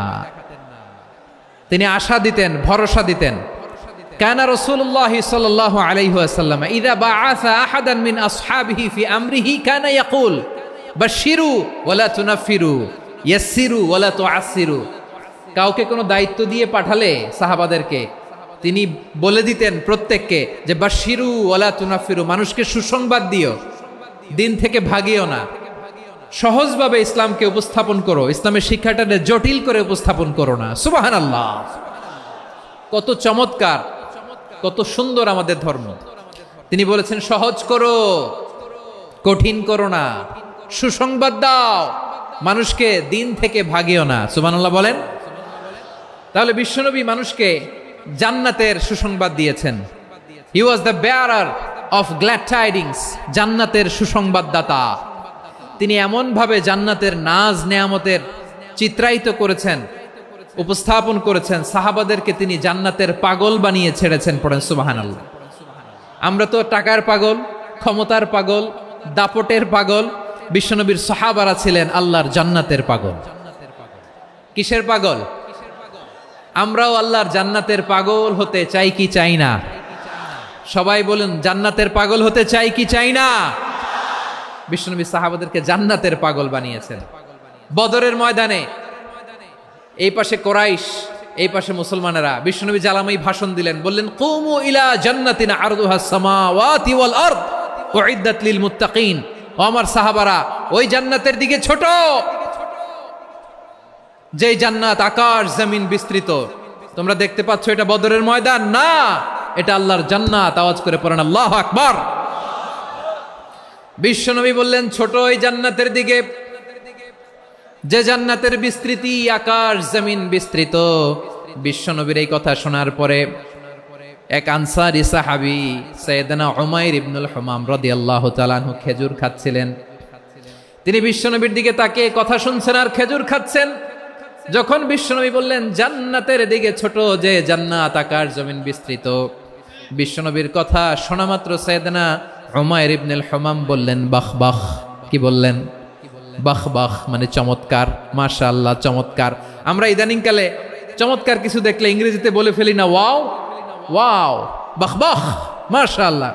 S1: তিনি আশা দিতেন, ভরসা দিতেন। কানা রাসূলুল্লাহ সাল্লাল্লাহু আলাইহি ওয়াসাল্লাম ইযা বাআসা আহাদান মিন আসহাবিহি ফি আমরিহি কানা ইয়াকুল বাশশিরু ওয়ালা তুনাফিরু, ইয়াসসিরু ওয়ালা তুআসসিরু। কাউকে কোনো দায়িত্ব দিয়ে পাঠালে সাহাবাদেরকে তিনি বলে দিতেন প্রত্যেককে যে বাশশিরু ওয়ালা তুনাফিরু, মানুষকে সুসংবাদ দিও, দিন থেকে ভাগিও না। সহজভাবে ইসলামকে উপস্থাপন করো, ইসলামের শিক্ষাটাকে জটিল করে উপস্থাপন করো না। সুবহানাল্লাহ, কত চমৎকার, কত সুন্দর আমাদের ধর্ম। তিনি বলেছেন সহজ করো, কঠিন করো না, সুসংবাদ দাও, মানুষকে দিন থেকে ভাগিও না। সুবহানাল্লাহ বলেন। তাহলে বিশ্বনবী মানুষকে জান্নাতের সুসংবাদ দিয়েছেন। He was the bearer of glad tidings, জান্নাতের সুসংবাদদাতা। তিনি এমনভাবে জান্নাতের নাজ নেয়ামতের চিত্রায়িত করেছেন, উপস্থাপন করেছেন, সাহাবাদেরকে তিনি জান্নাতের পাগল বানিয়ে ছেড়েছেন। পড়েন সুবহানাল্লাহ। আমরা তো টাকার পাগল, ক্ষমতার পাগল, দাপটের পাগল। বিশ্বনবীর সাহাবারা ছিলেন আল্লাহর জান্নাতের পাগল। কিসের পাগল? আমরাও আল্লাহর জান্নাতের পাগল হতে চাই কি চাই না? সবাই বলুন, জান্নাতের পাগল হতে চাই কি চাই না? বিশ্বনবী সাহাবাদেরকে জান্নাতের পাগল বানিয়েছেন। বদরের ময়দানে এই পাশে কোরাইশ, এই পাশে মুসলমানেরা। বিশ্বনবী জালামাই ভাষণ দিলেন, বললেন কুমু ইলা জান্নাতিন আরদুহাস সামাওয়াতি ওয়াল আরদ উইদ্দাত লিল মুত্তাকিন। ও আমার সাহাবারা, ওই জান্নাতের দিকে ছোট, যেই জান্নাত আকাশ জমিন বিস্তৃত। তোমরা দেখতে পাচ্ছ এটা বদরের ময়দান না, এটা আল্লাহর জান্নাত। আওয়াজ করে পড়েন আল্লাহু আকবার। বিশ্বনবী বললেন ছোট ওই জান্নাতের দিকে, যে জান্নাতের বিস্তৃতি আকাশ জমিন বিস্তৃত। বিশ্বনবীর এই কথা শোনার পরে এক আনসারী সাহাবী সাইয়েদনা উমাইর ইবনুল হুমাম রাদিয়াল্লাহু তাআলা আনহু খেজুর খাচ্ছিলেন। তিনি বিশ্বনবীর দিকে তাকিয়ে কথা শুনছেন আর খেজুর খাচ্ছেন। যখন বিশ্বনবী বললেন জান্নাতের দিকে ছোট, যে জান্নাত আকাশ জমিন বিস্তৃত, বিশ্বনবীর কথা শোনা মাত্র সাইয়েদনা উমাইর ইবনুল হুমাম বললেন বাহ বাহ। কি বললেন? বাহ বাহ মানে চমৎকার, মাশাআল্লাহ চমৎকার। আমরা ইদানিংকালে চমৎকার কিছু দেখলে ইংরেজিতে বলে ফেলি না ওয়াও ওয়াও, বাহ বাহ, মাশাআল্লাহ।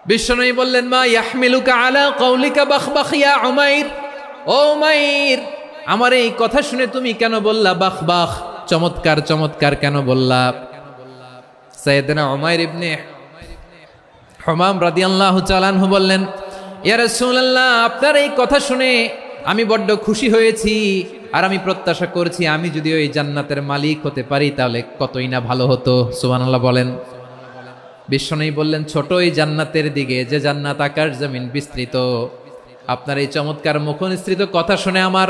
S1: বিশ্বনবী বললেন মা ইয়াহমিলুকা আলা কওলিকা বাহ বাহ ইয়া উমাইর। ও উমাইর, আমার এই কথা শুনে তুমি কেন বললা বাহ বাহ, চমৎকার চমৎকার কেন বললা? সাইয়েদনা উমাইর ইবনে হুমাম রাদিয়াল্লাহু তাআলা আনহু বললেন ইয়া রাসূলুল্লাহ, আপনার এই কথা শুনে আমি বড্ড খুশি হয়েছি, আর আমি প্রত্যাশা করছি আমি যদি ওই জান্নাতের মালিক হতে পারি তাহলে কতই না ভালো হতো। সুবহানাল্লাহ বলেন। বিশ্বনবী বললেন ছোট ওই জান্নাতের দিকে, যে জান্নাত আকাশ জমিন বিস্তৃত। আপনার এই চমৎকার মুখনিসৃত কথা শুনে আমার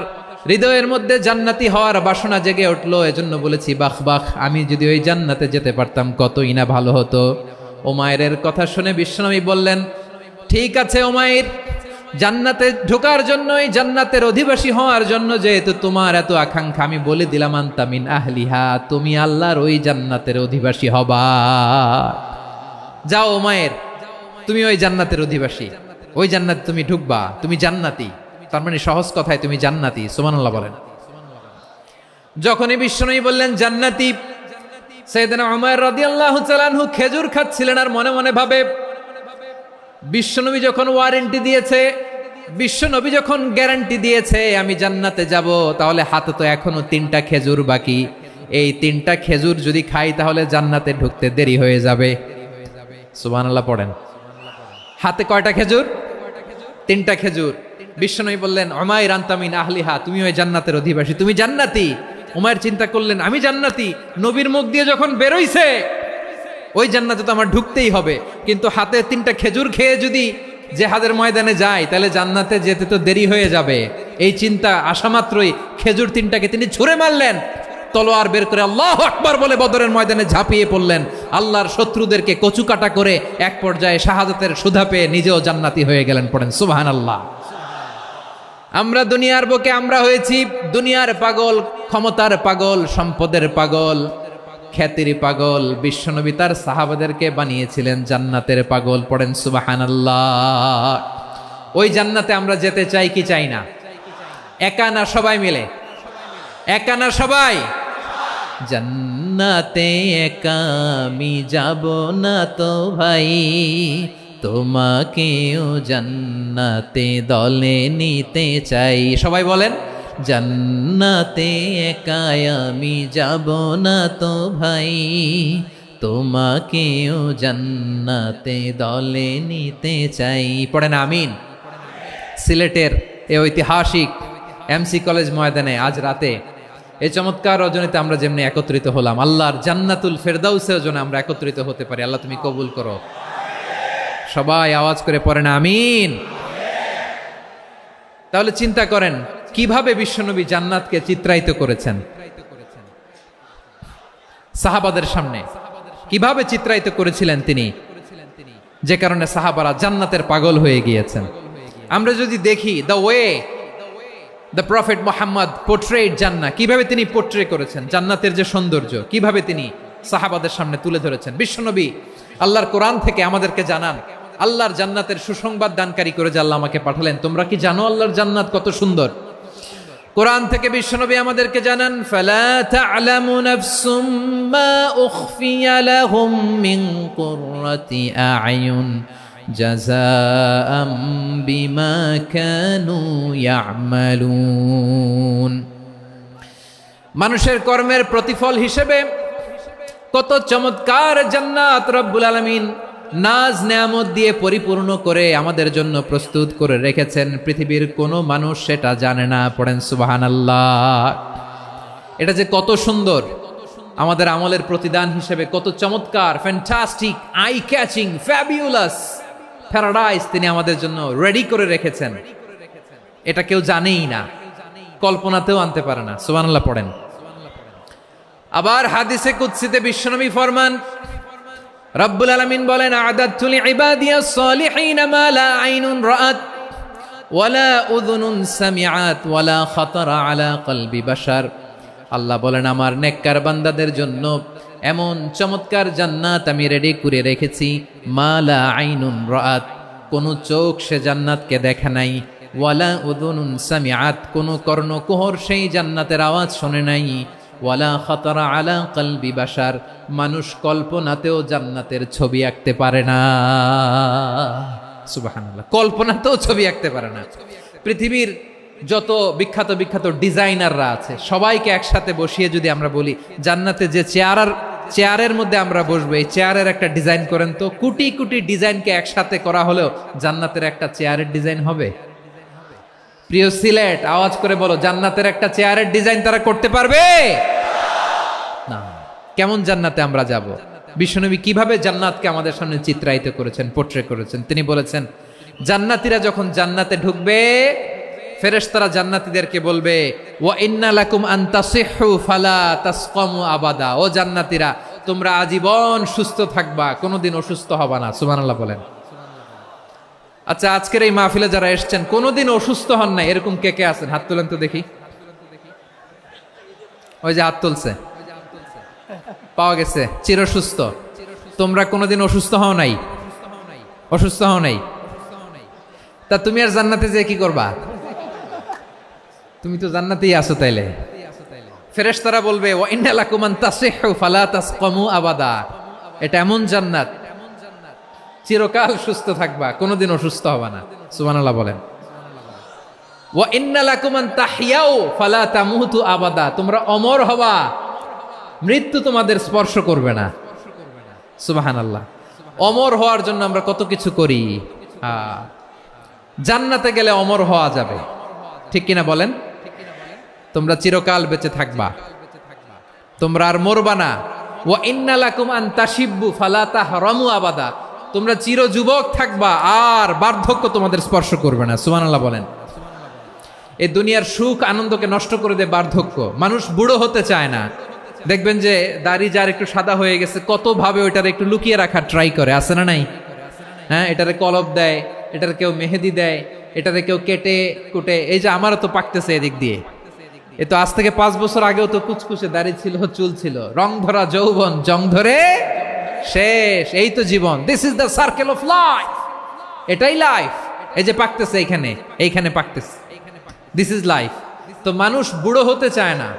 S1: হৃদয়ের মধ্যে জান্নাতি হওয়ার বাসনা জেগে উঠলো, এজন্য বলেছি বাহ বাহ, আমি যদি ওই জান্নাতে যেতে পারতাম কতই না ভালো হতো। উমাইরের কথা শুনে বিশ্বনবী বললেন ঠিক আছে উমাইর, জান্নাতে ঢোকার জন্য, এই জান্নাতের অধিবাসী হওয়ার জন্য যেহেতু তোমার এত আকাঙ্ক্ষা, আমি বলে দিলাম আনতা মিন আহলিহা, তুমি আল্লাহর ওই জান্নাতের অধিবাসী হবা। যাও উমাইর, তুমি ওই জান্নাতের অধিবাসী, ওই জান্নাতে তুমি ঢুকবা, তুমি জান্নাতি। তার মানে সহজ কথায় তুমি জান্নাতি। সুবহানাল্লাহ বলেন। যখনই বিশ্বনবী বললেন জান্নাতি, সাইয়েদনা উমাইর রাদিয়াল্লাহু তাআলা আনহু খেজুর খাচ্ছিলেন আর মনে মনে ভাবে বিশ্বনবী যখন ওয়ারেন্টি দিয়েছে, বিশ্বনবী যখন গ্যারান্টি দিয়েছে আমি জান্নাতে যাব, তাহলে হাতে তো এখনো 3টা খেজুর বাকি। এই 3টা খেজুর যদি খাই তাহলে জান্নাতে ঢুকতে দেরি হয়ে যাবে। সুবহানাল্লাহ পড়েন। হাতে কয়টা খেজুর? 3টা খেজুর। বিশ্বনবী বললেন উমাইর আনতা মিন আহলিহা, তুমি ওই জান্নাতের অধিবাসী, তুমি জান্নাতি। উমাইর চিন্তা করলেন আমি জান্নাতি, নবীর মুখ দিয়ে যখন বেরোইছে ওই জান্নাতে তো আমার ঢুকতেই হবে, কিন্তু হাতে 3টা খেজুর খেয়ে যদি জিহাদের ময়দানে যায় তাহলে জান্নাতে যেতে তো দেরি হয়ে যাবে। এই চিন্তা আসা মাত্রই খেজুর 3টাকে তিনি ছুঁড়ে মারলেন, তলোয়ার বের করে আল্লাহু আকবার বলে বদরের ময়দানে ঝাঁপিয়ে পড়লেন। আল্লাহর শত্রুদেরকে কচুকাটা করে এক পর্যায়ে শাহাদাতের সুধা পেয়ে নিজেও জান্নাতি হয়ে গেলেন। পড়েন সুবহানাল্লাহ। আমরা দুনিয়ার বুকে আমরা হয়েছি দুনিয়ার পাগল, ক্ষমতার পাগল, সম্পদের পাগল, খ্যাতির পাগল। বিশ্বনবী তার সাহাবাদেরকে বানিয়েছিলেন জান্নাতের পাগল। পড়েন সুবহানাল্লাহ। ওই জান্নাতে আমরা যেতে চাই কি চাই না? একা না সবাই মিলে? একা না সবাই? জান্নাতে একা আমি যাব না তো ভাই, তোমাকেও জান্নাতে দলে নিতে চাই। সবাই বলেন জান্নাতে একা আমি যাব না তো ভাই, তোমাকেও জান্নাতে দলে নিতে চাই। পড়েন আমিন। সিলেটের এই ঐতিহাসিক এমসি কলেজ ময়দানে আজ রাতে এই চমৎকার রজনীতে আমরা যেমনি একত্রিত হলাম, আল্লাহর জান্নাতুল ফেরদাউসেও যেন আমরা একত্রিত হতে পারি। আল্লাহ তুমি কবুল করো। সবাই আওয়াজ করে পড়েন আমিন। তাহলে চিন্তা করেন কিভাবে বিশ্বনবী জান্নাতকে চিত্রায়িত করেছেন সাহাবাদের সামনে, কিভাবে চিত্রায়িত করেছিলেন তিনি, যে কারণে সাহাবারা জান্নাতের পাগল হয়ে গিয়েছেন। আমরা যদি দেখি the way the prophet Muhammad portrait জান্নাত, কিভাবে তিনি পোর্ট্রে করেছেন জান্নাতের যে সৌন্দর্য, কিভাবে তিনি সাহাবাদের সামনে তুলে ধরেছেন। বিশ্বনবী আল্লাহর কোরআন থেকে আমাদেরকে জানান আল্লাহর জান্নাতের সুসংবাদ দানকারী করে যে আল্লাহ আমাকে পাঠালেন। তোমরা কি জানো আল্লাহর জান্নাত কত সুন্দর? কোরআন থেকে বিশ্বনবী আমাদেরকে জানান ফালা তা'লামু নাফসুম মা উখফিয়া লাহুম মিন কুররাতি আ'য়ুন জাযাআম বিমা কানু ইয়া'মালুন। মানুষের কর্মের প্রতিফল হিসেবে কত চমৎকার জান্নাত রব্বুল আলামিন নাজ নেয়ামত দিয়ে পরিপূর্ণ করে আমাদের জন্য প্রস্তুত করে রেখেছেন। পৃথিবীর কোনো মানুষ সেটা জানে না। পড়েন সুবহানাল্লাহ। এটা যে কত সুন্দর, আমাদের আমলের প্রতিদান হিসেবে কত চমৎকার, fantastic, eye catching, fabulous paradise তিনি আমাদের জন্য রেডি করে রেখেছেন। এটা কেউ জানেই না, কল্পনাতেও আনতে পারে না। সুবহানাল্লাহ পড়েন। আবার হাদিসে কুদসিতে বিশ্বনবী ফরমান, রব্বুল আলামিন বলেন আ'দাদতু লিইবাদিয়াস সালিহিন মা লা আইনুন রাআত ওয়ালা উযুনুন সামিআত ওয়ালা খাতারা আলা কলবি বাশার। আল্লাহ বলেন আমার নেককার বান্দাদের জন্য এমন চমৎকার জান্নাত আমি রেডি করে রেখেছি, মা লা আইনুন রাআত, কোন চোখ সে জান্নাতকে দেখে নাই, ওয়ালা উযুনুন সামিআত, কোন কর্ণকুহর সেই জান্নাতের আওয়াজ শোনে নাই, ওয়ালা খাতারা আলা কলবি বাশার, মানুষ কল্পনাতেও জান্নাতের ছবি আঁকতে পারে না। সুবহানাল্লাহ, কল্পনাতেও ছবি আঁকতে পারে না। পৃথিবীর যত বিখ্যাত বিখ্যাত ডিজাইনাররা আছে সবাইকে একসাথে বসিয়ে যদি আমরা বলি জান্নাতে যে চেয়ারের মধ্যে আমরা বসবো, এই চেয়ারের একটা ডিজাইন করেন তো, কোটি কোটি ডিজাইনকে একসাথে করা হলেও জান্নাতের একটা চেয়ারের ডিজাইন হবে? প্রিয় সিলেট, আওয়াজ করে বলো, জান্নাতের একটা চেয়ারের ডিজাইন তারা করতে পারবে না। কেমন জান্নাতে আমরা যাব? বিশ্বনবী কিভাবে জান্নাতকে আমাদের সামনে চিত্রায়িত করেছেন, পোর্ট্রে করেছেন। তিনি বলেছেন জান্নাতীরা যখন জান্নাতে ঢুকবে ফেরেশতারা জান্নাতীদেরকে বলবে ওয়া ইন্না লাকুম আন তাসিহু ফালা তাসকামু আবাদা, ও জান্নাতীরা তোমরা আজীবন সুস্থ থাকবা, কোনোদিন অসুস্থ হবা না। সুবহানাল্লাহ বলেন। আচ্ছা, আজকের এই মাহফিলে যারা এসেছেন কোনোদিন অসুস্থ হন না এরকম কে কে আছেন? হাত তোলেন তো দেখি। ওই যে হাত তুলছে, পাওয়া গেছে, চিরসুস্থ। তোমরা কোনোদিন অসুস্থ হও নাই? অসুস্থ হও নাই? তা তুমি আর জান্নাতে যে কি করবা? তুমি তো জান্নাতেই আছো তাইলে। ফেরেশতারা বলবে ওয়া ইন্না লাকুম আন তাসিহু ফালা তাসকামু আবাদা, এটা এমন জান্নাত চিরকাল সুস্থ থাকবা, কোনোদিন অসুস্থ হবা না। সুবহানাল্লাহ বলেন। ওয়া ইন্না লাকুম আন তাহইয়াউ ফালা তামুতু আবাদা, তোমরা অমর হবা, মৃত্যু তোমাদের স্পর্শ করবে না। সুবহানাল্লাহ। অমর হওয়ার জন্য আমরা কত কিছু করি। জান্নাতে গেলে অমর হওয়া যাবে, ঠিক কিনা বলেন? তোমরা চিরকাল বেঁচে থাকবা, তোমরা আর মরবা না। ওয়া ইন্না লাকুম আন তাশিব্বু ফালা তাহরামু আবাদা, তোমরা চির যুবক থাকবা, আর বার্ধক্য তোমাদের স্পর্শ করবে না। সুবহানাল্লাহ বলেন। এই দুনিয়ার সুখ আনন্দকে নষ্ট করে দেয় বার্ধক্য। মানুষ বুড়ো হতে চায় না। দেখবেন যে দাড়ি যার একটু সাদা হয়ে গেছে কত ভাবে ওইটার একটু লুকিয়ে রাখার ট্রাই করে, আছে না নাই? হ্যাঁ, এটারে কলব দেয়, এটার কেউ মেহেদি দেয়, এটারে কেউ কেটে কুটে। এই যে আমারও তো পাকতেছে এদিক দিয়ে, এ তো আজ থেকে 5 বছর আগেও তো কুচকুচে দাড়ি ছিল, চুল ছিল, রং ধরা যৌবন জং ধরে শেষ। এই তো জীবন। This is the circle of life, এটাই লাইফ। এই যে পাকতেছে এইখানে, এইখানে পাকতেছে, দিস ইজ লাইফ। তো মানুষ বুড়ো হতে চায় না।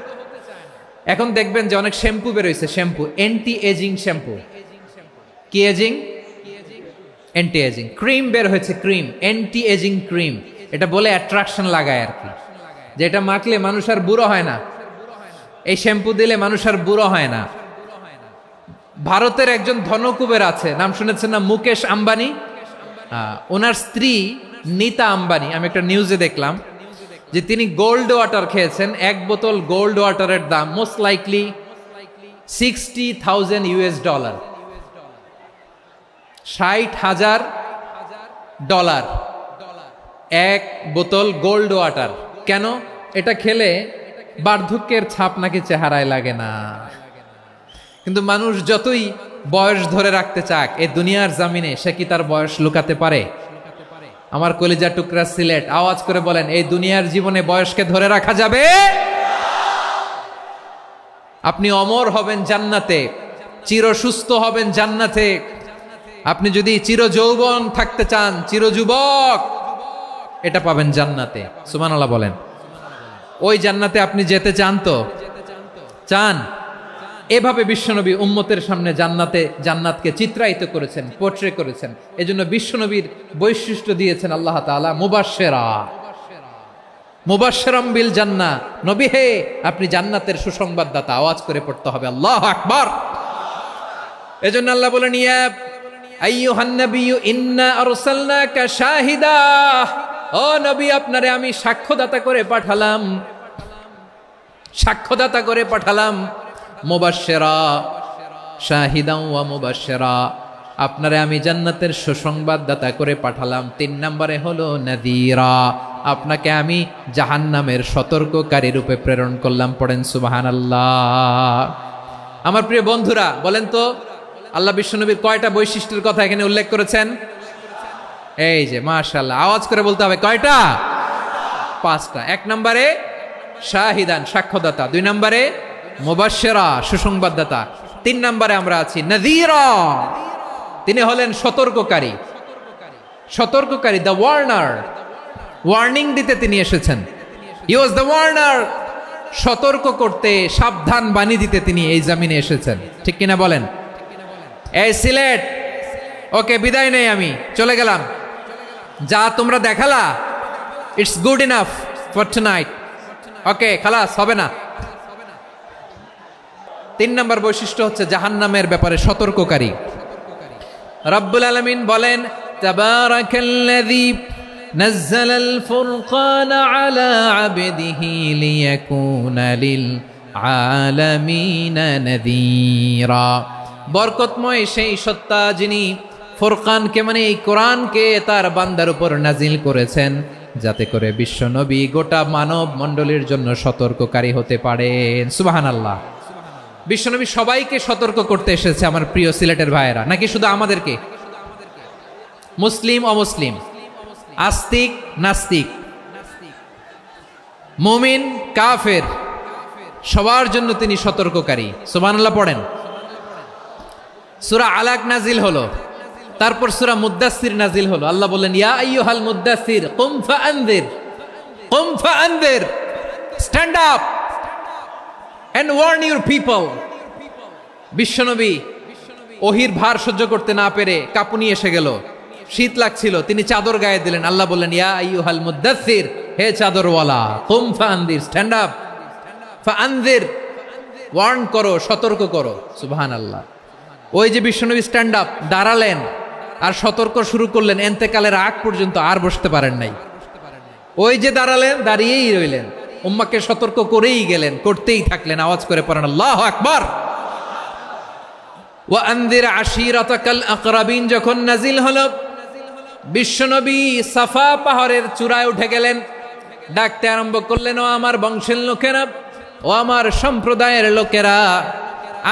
S1: এখন দেখবেন যে অনেক শ্যাম্পু বেরোইছে, শ্যাম্পু অ্যান্টি এজিং শ্যাম্পু। কি এজিং? Anti aging. ক্রিম বের হয়েছে, ক্রিম অ্যান্টি এজিং ক্রিম। এটা বলে অ্যাট্রাকশন লাগায় আর কি, যে এটা মাখলে মানুষ আর বুড়ো হয় না, এই শ্যাম্পু দিলে মানুষ আর বুড়ো হয় না। ভারতের একজন ধনকুবের আছে, নাম শুনেছেন না? মুকেশ আম্বানি। ওনার স্ত্রী নীতা আম্বানি, আমি একটা নিউজে দেখলাম যে তিনি গোল্ড ওয়াটার খেয়েছেন। এক বোতল গোল্ড ওয়াটারের দাম মোস্ট লাইকলি $60,000, $60,000 এক বোতল গোল্ড ওয়াটার। কেন? এটা খেলে বার্ধক্যের ছাপ নাকি চেহারায় লাগে না। কিন্তু মানুষ যতই বয়স ধরে রাখতে চাক এই দুনিয়ার জামিনে, সে কি তার বয়স লুকাতে পারে? আমার কলিজা টুকরা সিলেট, আওয়াজ করে বলেন, এই দুনিয়ার জীবনে বয়সকে ধরে রাখা যাবে? আপনি অমর হবেন জান্নাতে, চির সুস্থ হবেন জান্নাতে। আপনি যদি চির যৌবন থাকতে চান, চির যুবক, এটা পাবেন জান্নাতে। সুবহানাল্লাহ বলেন। ওই জান্নাতে আপনি যেতে চান তো? চান? এভাবে বিশ্বনবী উম্মতের সামনে জান্নাতকে চিত্রায়িত করেছেন, পোর্ট্রে করেছেন। এজন্য বিশ্বনবীর বৈশিষ্ট্য দিয়েছেন আল্লাহ তাআলা মুবাশশিরাম বিল জান্নাহ। নবী হে, আপনি জান্নাতের সুসংবাদদাতা। আওয়াজ করে পড়তে হবে আল্লাহু আকবার। এজন্য আল্লাহ বলেন, ইয়া আইয়ুহান নাবিয়্যু ইন্না আরসালনাকা শাহিদা। ও নবী, আপনারে আমি সাক্ষ্যদাতা করে পাঠালাম। মুবাশশিরা, শাহিদান ওয়া মুবাশশিরা, আপনারে আমি জান্নাতের সুসংবাদদাতা করে পাঠালাম। 3 নম্বরে হলো নাযীরা, আপনাকে আমি জাহান্নামের সতর্ককারী রূপে প্রেরণ করলাম। পড়েন সুবহানাল্লাহ। আমার প্রিয় বন্ধুরা, বলেন তো আল্লাহ বিশ্বনবীর কয়টা বৈশিষ্ট্যের কথা এখানে উল্লেখ করেছেন? এই যে মাশাআল্লাহ, আওয়াজ করে বলতে হবে, কয়টা? 5টা। 1 নম্বরে শাহিদান, সাক্ষ্যদাতা। 2 নম্বরে মুবাশশিরা, সুসংবাদদাতা। 3 নম্বরে আমরা আছি নাযীরা, তিনি হলেন সতর্ককারী। দ্য ওয়ার্নার, ওয়ার্নিং দিতে তিনি এসেছেন। হি ওয়াজ দ্য ওয়ার্নার, সতর্ক করতে, সাবধান বাণী দিতে তিনি এই জামিনে এসেছেন। ঠিক কিনা বলেন? এই সিলেট, ওকে বিদায় নেই, আমি চলে গেলাম। যা তোমরা দেখালা, it's good enough for tonight. Okay, খালাস, হবে না। 3 নম্বর বৈশিষ্ট্য হচ্ছে জাহান্নামের ব্যাপারে সতর্ককারী। রব্বুল আলামিন বলেন, তাবারাকাল্লাযী নাযালাল ফুরকানা আলা আবদিহি লিয়াকুনা লিল আলামিনা নাযীরা। বরকতময় সেই সত্তা যিনি ফুরকানকে, মানে এই কোরআনকে তার বান্দার উপর নাজিল করেছেন, যাতে করে বিশ্বনবী গোটা মানব মণ্ডলীর জন্য সতর্ককারী হতে পারেন। সুবহানাল্লাহ। বিশ্বনবী সবাইকে সতর্ক করতে এসেছে, আমার প্রিয় সিলেটের ভাইয়েরা, নাকি শুধু আমাদেরকে? মুসলিম অমুসলিম, আস্তিক নাস্তিক, মুমিন কাফের, সবার জন্য তিনি সতর্ককারী। সুবহানাল্লাহ পড়েন। সূরা আলাক নাজিল হলো, তারপর সূরা মুদ্দাসসির নাজিল হলো। আল্লাহ বললেন, ইয়া আইয়ুহাল মুদ্দাসসির কুম ফাআনযির, stand up and warn your people. বিশ্বনবী ওহির ভার সহ্য করতে না পেরে কাঁপুনি এসে গেল, শীত লাগছিল, তিনি চাদর গায়ে দিলেন। আল্লাহ বললেন, ইয়া আইয়ুহাল মুদ্দাসসির, হে চাদরওয়ালা, কুম ফাআনযির, স্ট্যান্ড আপ, ফাআনযির, ওয়ার্ন করো, সতর্ক করো। সুবহানাল্লাহ। ওই যে বিশ্বনবী স্ট্যান্ড আপ, দাঁড়ালেন আর সতর্ক শুরু করলেন, এন্তেকালের আগ পর্যন্ত আর বসতে পারেন নাই। ওই যে দাঁড়ালেন, দাঁড়িয়েই রইলেন, উম্মাকে সতর্ক করেই গেলেন, করতেই থাকলেন। আওয়াজ করে পড়েন আল্লাহু আকবার। ওয়া আনযির আশীরাতাকাল আকরাবিন যখন নাজিল হলো, বিশ্বনবী সাফা পাহাড়ের চূড়ায় উঠে গেলেন, ডাকতে আরম্ভ করলেন, ও আমার বংশের লোকেরা, ও আমার সম্প্রদায়ের লোকেরা,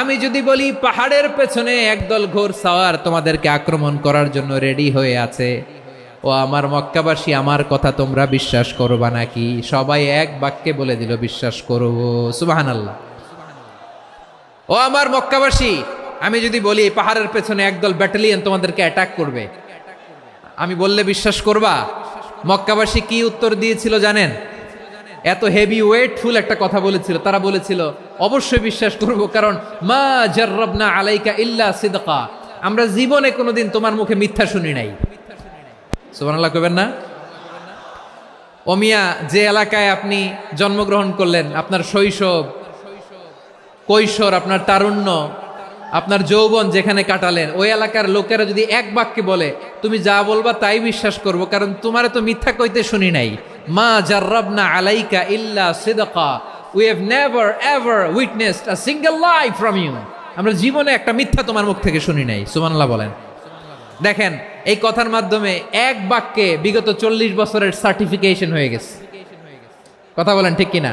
S1: আমি যদি বলি পাহাড়ের পেছনে একদল ঘোড়সাওয়ার তোমাদেরকে আক্রমণ করার জন্য রেডি হয়ে আছে, ও আমার মক্কাবাসী, আমার কথা তোমরা বিশ্বাস করবা নাকি? সবাই এক বাক্যে বলে দিল, বিশ্বাস করব। সুবহানাল্লাহ। ও আমার মক্কাবাসী, আমি যদি বলি পাহাড়ের পেছনে একদল ব্যাটালিয়ন তোমাদেরকে অ্যাটাক করবে, আমি বললে বিশ্বাস করবা? মক্কাবাসী কি উত্তর দিয়েছিল জানেন? এত হেভি ওয়েটফুল একটা কথা বলেছিল। তারা বলেছিল, অবশ্যই বিশ্বাস করব, কারণ মা জাররাবনা আলাইকা ইল্লা সিদকা, আমরা জীবনে কোনোদিন তোমার মুখে মিথ্যা শুনি নাই। সুবহানাল্লাহ কইবেন না? ও মিয়া, যে এলাকায় আপনি জন্মগ্রহণ করলেন, আপনার শৈশব, কৈশোর, আপনার তারুণ্য, আপনার যৌবন যেখানে কাটালেন ওই এলাকার লোকেরা যদি এক বাক্যে বলে তুমি যা বলবা তাই বিশ্বাস করব, কারণ তোমারে তো মিথ্যা কইতে শুনি নাই। মা জাররাবনা আলাইকা ইল্লা সিদকা, we have never ever witnessed a single lie from you. আমরা জীবনে একটা মিথ্যা তোমার মুখ থেকে শুনি নাই। সুবহানাল্লাহ বলেন। দেখেন এই কথার মাধ্যমে এক বাক্যে বিগত 40 বছরের সার্টিফিকেশন হয়ে গেছে। কথা বলেন ঠিক কিনা?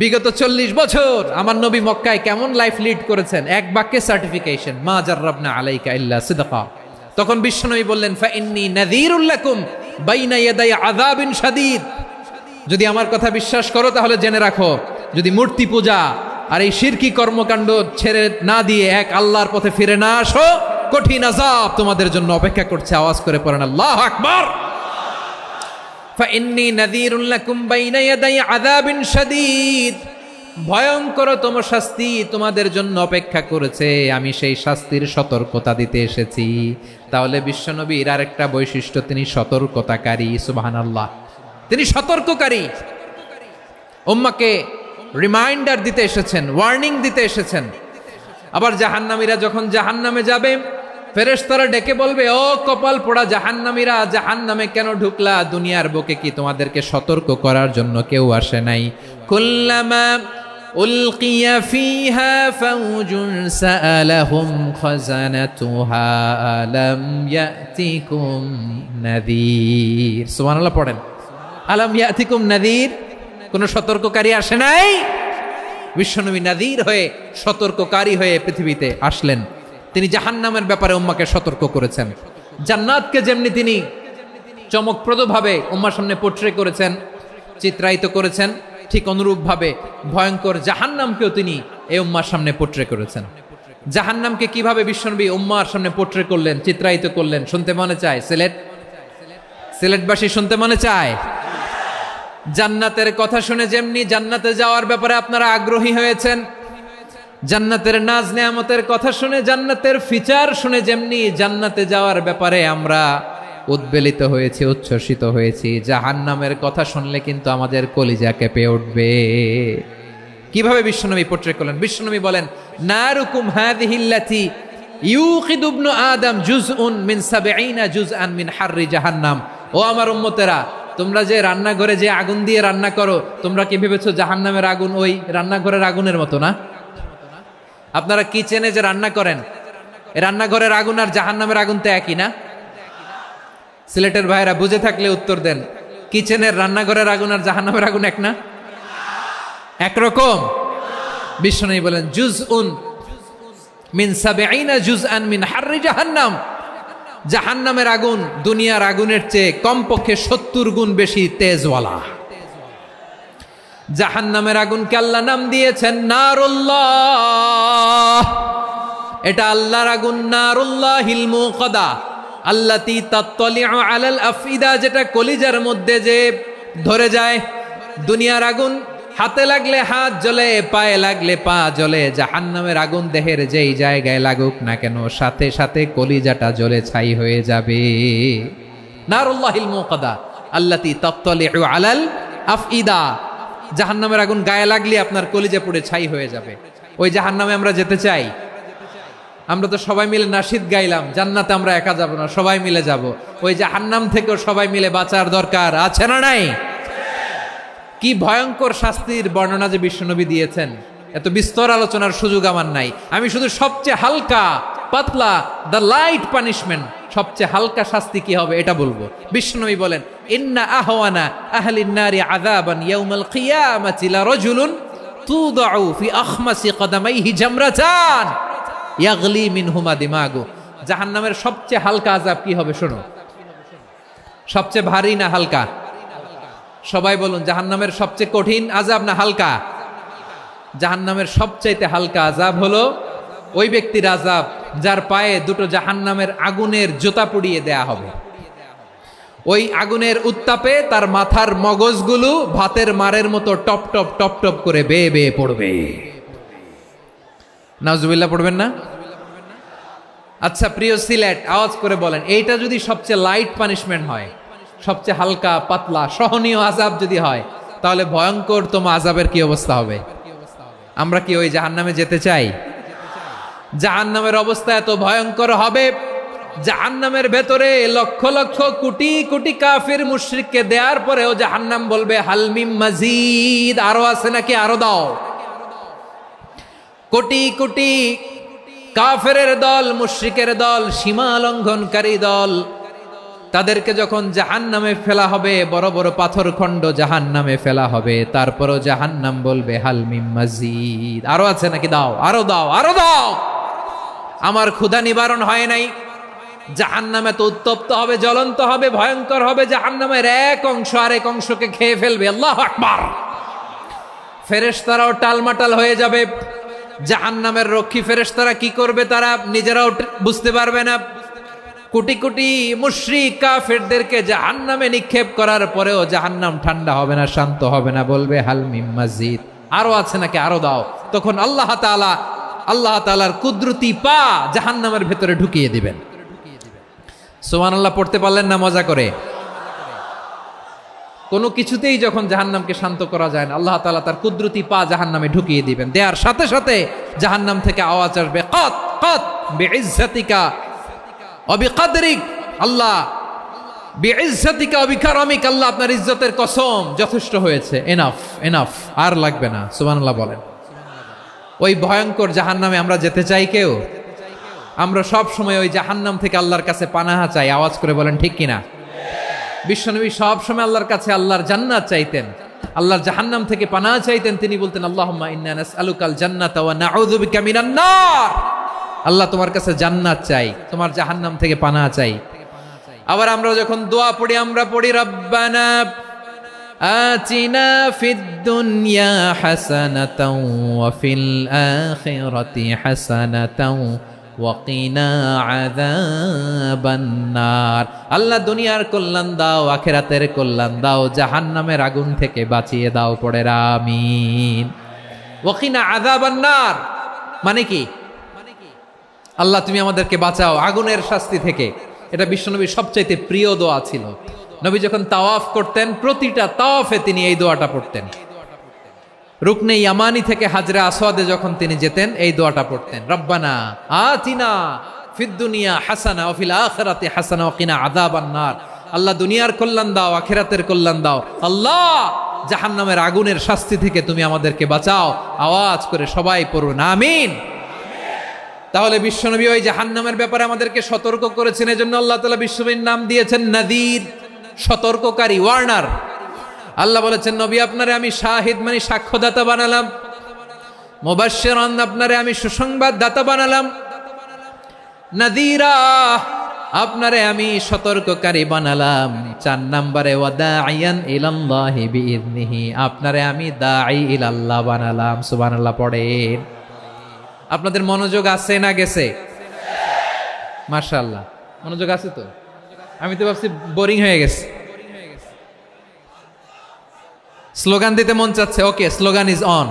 S1: বিগত 40 বছর আমার নবী মক্কায় কেমন লাইফ লিড করেছেন, এক বাক্যে সার্টিফিকেশন, মা জাররাবনা আলাইকা ইল্লা সিদকা। তখন বিশ্বনবী বললেন ফা ইন্নী নাযীরুল লাকুম বাইনা ইয়াদাই আযাবিন শাদীদ। যদি আমার কথা বিশ্বাস করো তাহলে জেনে রাখো, যদি মূর্তি পূজা আর এই শিরকি কর্মকাণ্ড ছেড়ে না দিয়ে এক আল্লাহর পথে ফিরে না আসো, কঠিন আযাব তোমাদের জন্য অপেক্ষা করছে। আওয়াজ করে পড়েন আল্লাহু আকবার। ফাইন্নী নাযীরুল লাকুম বাইনা ইয়াদাই আযাবিন শাদীদ, ভয়ঙ্করতম শাস্তি তোমাদের জন্য অপেক্ষা করেছে, আমি সেই শাস্তির সতর্কতা দিতে এসেছি। তাহলে বিশ্বনবীর আরেকটা বৈশিষ্ট্য, তিনি সতর্কতাকারী। সুবহানাল্লাহ, তিনি সতর্ককারী। উম্মাহকে রিমাইন্ডার দিতে এসেছেন, ওয়ার্নিং দিতে এসেছেন। আবার জাহান্নামীরা যখন জাহান্নামে যাবে, ফেরেশতারা ডেকে বলবে, ও কপাল পোড়া জাহান্নামীরা, জাহান্নামে কেন ঢুকলা? দুনিয়ার বুকে কি তোমাদেরকে সতর্ক করার জন্য কেউ আসে নাই? কুল্লামা উলকিয়া ফিহা ফাউজুন সাআলাহুম খাজানাতুহা আলাম ইয়াতিকুম নাযীর। সুবহানাল্লাহ পড়েন। আলাম ইয়াতিকুম নাযীর, কোন সতর্ককারী আসে নাই? বিশ্বনবী নাযীর হয়ে, সতর্ককারী হয়ে পৃথিবীতে আসলেন। তিনি জাহান্নামের ব্যাপারে উম্মাকে সতর্ক করেছেন। জান্নাতকে যেমনি তিনি চমকপ্রদভাবে উম্মার সামনে পোট্রে করেছেন, চিত্রায়িত করেছেন, ঠিক অনুরূপভাবে ভয়ঙ্কর জাহান্নামকেও তিনি এই উম্মার সামনে পোট্রে করেছেন। জাহান্নামকে কিভাবে বিশ্বনবী উম্মার সামনে পোট্রে করলেন, চিত্রায়িত করলেন, শুনতে মনে চায়? সিলেটবাসী শুনতে মনে চায়? জান্নাতের কথা শুনে যেমনি জান্নাতে যাওয়ার ব্যাপারে আপনারা আগ্রহী হয়েছেন, জান্নাতের নাজ নেয়ামতের কথা শুনে, জান্নাতের ফিচার শুনে যেমনি জান্নাতে যাওয়ার ব্যাপারে আমরা উদ্বেলিত হয়েছি, উচ্ছ্বসিত হয়েছি, জাহান্নামের কথা শুনলে কিন্তু আমাদের কলিজা কেঁপে উঠবে। কিভাবে বিশ্বনবী পোট্রে করলেন? বিশ্বনবী বলেন, নারুকুম হাযিহিল্লাতী ইউকিদু ইবনু আদম জুজউন মিন ৭০ জুজআন মিন হাররি জাহান্নাম। ও আমার উম্মতেরা, তোমরা যে রান্নাঘরে যে আগুন দিয়ে রান্না করো, তোমরা কি ভেবেছো জাহান্নামের আগুন ওই রান্নাঘরের আগুনের মতো না? আপনারা কিচেনে যে রান্না করেন, এই রান্নাঘরের আগুন আর জাহান্নামের আগুন তো একই না? সিলেটের ভাইরা বুঝে থাকলে উত্তর দেন, কিচেনের রান্নাঘরের আগুন আর জাহান্নামের আগুন এক না? একরকম? বিশ্বনবী বলেন, জুজউন মিন ৭০ জুজআন মিন হাররি জাহান্নাম। জাহান্নামের আগুন দুনিয়ার আগুনের চেয়ে কমপক্ষে ৭০ গুণ বেশি তেজওয়ালা। জাহান্নামের আগুনকে আল্লাহ নাম দিয়েছেন নারুল্লাহ। এটা আল্লাহর আগুন, নারুল্লাহিল মুকাদা আল্লাতী তাত্তালিউ আলাল আফইদা, যেটা কলিজার মধ্যে যে ধরে যায়। দুনিয়ার আগুন হাতে লাগলে হাত জ্বলে, পায়ে লাগলে পা জ্বলে। জাহান্নামের আগুন দেহের যেই জায়গায় লাগুক না কেন, সাথে সাথে কলিজাটা জ্বলে ছাই হয়ে যাবে। নারুল্লাহিল মুকাদা আল্লাতী তাত্তালিউ আলাল আফইদা, জাহান্নামের আগুন গায়ে লাগলে আপনার কলিজা পুড়ে ছাই হয়ে যাবে। ওই জাহান্নামে আমরা যেতে চাই? আমরা তো সবাই মিলে নাশিদ গাইলাম, জান্নাতে আমরা একা যাব না, সবাই মিলে যাব। ওই জাহান্নাম থেকেও সবাই মিলে বাঁচার দরকার আছে না নাই? কি ভয়ঙ্কর শাস্তির বর্ণনা যে বিশ্বনবী দিয়েছেন, এত বিস্তর আলোচনার সুযোগ আমার নাই। আমি শুধু সবচেয়ে হালকা পাতলা, দ্য লাইট পানিশমেন্ট, সবচেয়ে হালকা শাস্তি কি হবে এটা বলবো। বিশ্বনবী বলেন, ইন্না আহওয়ানা আহলিন নারি আযাবান ইয়াউমাল কিয়ামাতি লারাজুলুন তুদাউ ফি আখমাসি কদামাইহি জামরাতান ইয়াগলি মিনহুমা দিমাগু। জাহান্নামের সবচেয়ে হালকা আযাব কি হবে শোনো। সবচেয়ে ভারী না হালকা? সবাই বলুন, জাহান্নামের সবচেয়ে কঠিন আযাব না হালকা? জাহান্নামের সবচাইতে হালকা আযাব হলো ওই ব্যক্তির আযাব যার পায়ে দুটো জাহান্নামের আগুনের জুতা পুড়িয়ে দেয়া হবে। ওই আগুনের উত্তাপে তার মাথার মগজগুলো ভাতের মারের মতো টপ টপ টপ টপ করে বেয়ে বেয়ে পড়বে। নাউজুবিল্লাহ পড়বেন না? আচ্ছা প্রিয় সিলেট, আওয়াজ করে বলেন, এইটা যদি সবচেয়ে লাইট পানিশমেন্ট হয়, সবচেয়ে হালকা পাতলা সহনীয় আযাব যদি হয়, তাহলে ভয়ঙ্করতম আযাবের কি অবস্থা হবে? আমরা কি ওই জাহান্নামে যেতে চাই? জাহান্নামের অবস্থা এত ভয়ঙ্কর হবে, জাহান্নামের ভেতরে লক্ষ লক্ষ কোটি কোটি কাফির মুশরিককে দেওয়ার পরেও জাহান্নাম বলবে হালমিম মাজিদ, আরো আছে নাকি, আরো দাও। কোটি কোটি কাফেরের দল, মুশরিকের দল, সীমা লঙ্ঘনকারী দল, তাদেরকে যখন জাহান্নামে ফেলা হবে, বড় বড় পাথরখণ্ড জাহান্নামে ফেলা হবে, তারপরও জাহান্নাম বলবে হালমিম মাজিদ, আরো আছে নাকি, দাও, আরো দাও, আরো দাও। আমার ক্ষুধা নিবারণ হয় নাই। জাহান্নামে তো উত্তপ্ত হবে, জ্বলন্ত হবে, ভয়ঙ্কর হবে। জাহান্নামের এক অংশ আরেক অংশকে খেয়ে ফেলবে। আল্লাহু আকবার। ফেরেশতারাও টালমাটাল হয়ে যাবে। জাহান্নামের রক্ষী ফেরেশতারা কি করবে তারা নিজেরাও বুঝতে পারবে না। কোটি কোটি মুশরিক কাফেরদেরকে জাহান্নামে নিক্ষেপ করার পরেও জাহান্নাম ঠান্ডা হবে না, শান্ত হবে না, বলবে হাল মিম মাজিদ, আরো আছে নাকি, আরো দাও। তখন আল্লাহ তাআলার কুদরতি পা জাহান্নামের ভেতরে ঢুকিয়ে দিবেন। সুবহানাল্লাহ পড়তে পারলেন না মজা করে? কোনো কিছুতেই যখন জাহান্নামকে শান্ত করা যায় না, আল্লাহ তাআলা তার কুদরতি পা জাহান্নামে ঢুকিয়ে দিবেন। দেয়ার সাথে সাথে জাহান্নাম থেকে আওয়াজ আসবে, কাত কাত বিইজ্জাতিকা ওয়া বিকদরিক, আল্লাহ বিইজ্জাতিকা ওয়া বিকারামিক, আল্লাহ আপনার ইজ্জতের কসম, যথেষ্ট হয়েছে, এনাফ এনাফ, আর লাগবে না। সুবহানাল্লাহ বলেন। ওই ভয়ঙ্কর জাহান্নামে আমরা যেতে চাই কেউ? আমরা সব সময় ওই জাহান্নাম থেকে আল্লাহর কাছে পানাহা চাই। আওয়াজ করে বলেন ঠিক কিনা? বিশ্বনবী সব সময় আল্লাহর কাছে আল্লাহর জান্নাত চাইতেন, আল্লাহর জাহান্নাম থেকে পানাহা চাইতেন। তিনি বলতেন আল্লাহুম্মা ইন্না নাসআলুকাল জান্নাতা ওয়া নাউযু বিকা মিনান নার। আল্লাহ তোমার কাছে জান্নাত চাই, তোমার জাহান্নাম থেকে পানাহা চাই। আবার আমরা যখন দোয়া পড়ি, আমরা পড়ি রব্বানা আতিনা ফিদ দুনিয়া হাসানাতাও ওয়া ফিল আখিরাতি হাসানাতাও ওয়া কিনা আযাবান নার। আল্লাহ দুনিয়ার কল্যাণ দাও, আখিরাতের কল্যাণ দাও, জাহান্নামের আগুন থেকে বাঁচিয়ে দাও। পড়ে আমিন। ওয়া কিনা আযাবান নার মানে কি? আল্লাহ তুমি আমাদেরকে বাঁচাও আগুনের শাস্তি থেকে। এটা বিশ্বনবীর সবচাইতে প্রিয় দোয়া ছিল। নবী যখন তাওয়াফ করতেন, প্রতিটা তাওয়াফে তিনি এই দোয়াটা পড়তেন। রুকনে ইয়ামানি থেকে হাজরে আসওয়াদে যখন তিনি যেতেন, এই দোয়াটা পড়তেন, রব্বানা আতিনা ফিদ দুনিয়া হাসানা ওয়া ফিল আখিরাতি হাসানা ওয়া কিনা আযাবান নার। আল্লাহ দুনিয়ার কল্যাণ দাও, আখিরাতের কল্যাণ দাও। আল্লাহ জাহান্নামের আগুনের শাস্তি থেকে তুমি আমাদেরকে বাঁচাও। আওয়াজ করে সবাই পড়ুন আমিন। তাহলে বিশ্বনবী ওই জাহান্নামের ব্যাপারে আমাদেরকে সতর্ক করেছেন। এজন্য আল্লাহ তাআলা বিশ্বনবীর নাম দিয়েছেন নাযীর, সতর্ককারী, ওয়ার্নার। আল্লাহ বলেছেন নবী আপনারে আমি শাহিদ মানে সাক্ষ্যদাতা বানালাম, মুবাশশিরান আপনারে আমি সুসংবাদ দাতা বানালাম, নাযীরা আপনারে আমি সতর্ককারী বানালাম। 4 নম্বরে ওয়া দাঈয়ান ইলাল্লাহি বিইذনিহি, আপনারে আমি দাঈ ইলাল্লাহ বানালাম। সুবহানাল্লাহ পড়েন। আপনাদের মনোযোগ আছে না গেছে? মাশাআল্লাহ মনোযোগ আছে তো। আমি তো ভাবছি বোরিং হয়ে গেছে। স্লোগান দিতে মন চাচ্ছে। ওকে, স্লোগান ইজ অন।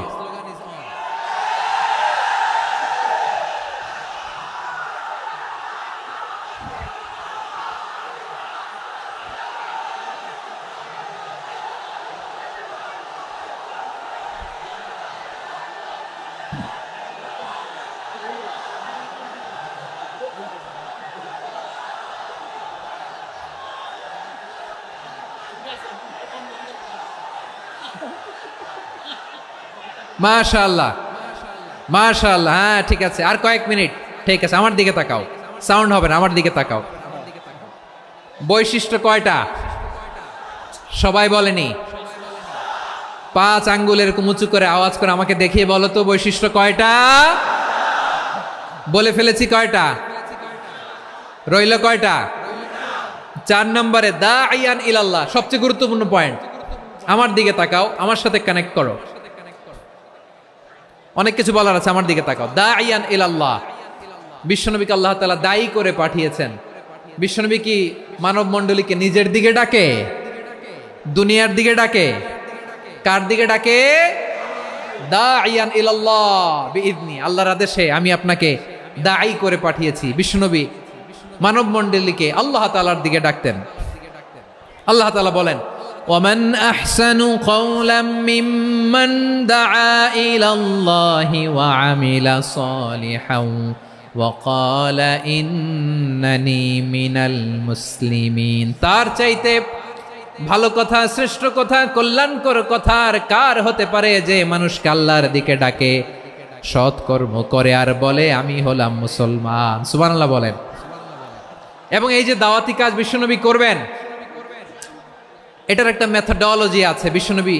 S1: মাশাআল্লাহ মাশাআল্লাহ, হ্যাঁ ঠিক আছে, আর কয়েক মিনিট। ঠিক আছে, আমার দিকে তাকাও, সাউন্ড হবে না, আমার দিকে তাকাও। বৈশিষ্ট্য কয়টা সবাই বলেনি? 5 আঙ্গুল এরকম উঁচু করে আওয়াজ করে আমাকে দেখিয়ে বলো তো বৈশিষ্ট্য কয়টা? বলে ফেলেছি কয়টা? রইল কয়টা? 4 নম্বরে দাঈয়ান ইলাল্লাহ, সবচেয়ে গুরুত্বপূর্ণ পয়েন্ট। আমার দিকে তাকাও, আমার সাথে কানেক্ট করো। অনেক কিছু বলার আছে, আমার দিকে তাকাও। দাঈয়ান ইলাল্লাহ, বিশ্বনবীকে আল্লাহ তাআলা দায়ী করে পাঠিয়েছেন। বিশ্বনবী কি মানব মণ্ডলীকে নিজের দিকে ডাকে? দুনিয়ার দিকে ডাকে? কার দিকে ডাকে? দাঈয়ান ইলাল্লাহ বিইذনি, আল্লাহর আদেশে আমি আপনাকে দায়ী করে পাঠিয়েছি। বিশ্বনবী মানব মণ্ডলীকে আল্লাহ তাআলার দিকে ডাকতেন। আল্লাহ তাআলা বলেন ومن أحسن قولا ممن دعا إلى الله وعمل صالحا وقال إنني من المسلمين। তার চাইতে ভালো কথা, শ্রেষ্ঠ কথা, কল্যাণকর কথা আর কার হতে পারে যে মানুষকে আল্লাহর দিকে ডাকে, সৎকর্ম করে আর বলে আমি হলাম মুসলমান। সুবহানাল্লাহ বলেন। এবং এই যে দাওয়াতি কাজ বিশ্বনবী করবেন, এটার একটা মেথডোলজি আছে। বিশ্বনবী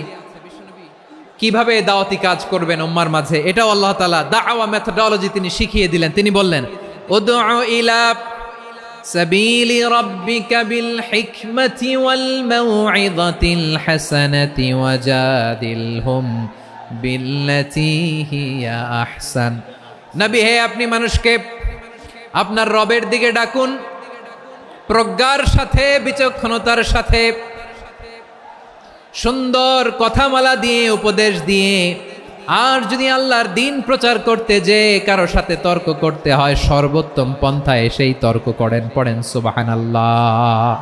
S1: কিভাবে দাওয়াতি কাজ করবেন উম্মার মাঝে, এটাও আল্লাহ তাআলা দাওয়া মেথডোলজি তিনি শিখিয়ে দিলেন। তিনি বললেন, উদউ ইলা সাবিলি রাব্বিকা বিল হিকমাতি ওয়াল মাউইযাতিল হাসানাতি ওয়াজাদিলহুম বিল্লাতী হিয়া আহসান। নবী হে, আপনি মানুষকে আপনার রবের দিকে ডাকুন প্রজ্ঞার সাথে, বিচক্ষণতার সাথে, সুন্দর কথামালা দিয়ে, উপদেশ দিয়ে। আর যদি আল্লাহর দ্বীন প্রচার করতে যে কারো সাথে তর্ক করতে হয়, সর্বোত্তম পন্থায় সেই তর্ক করেন। পড়েন সুবহানাল্লাহ।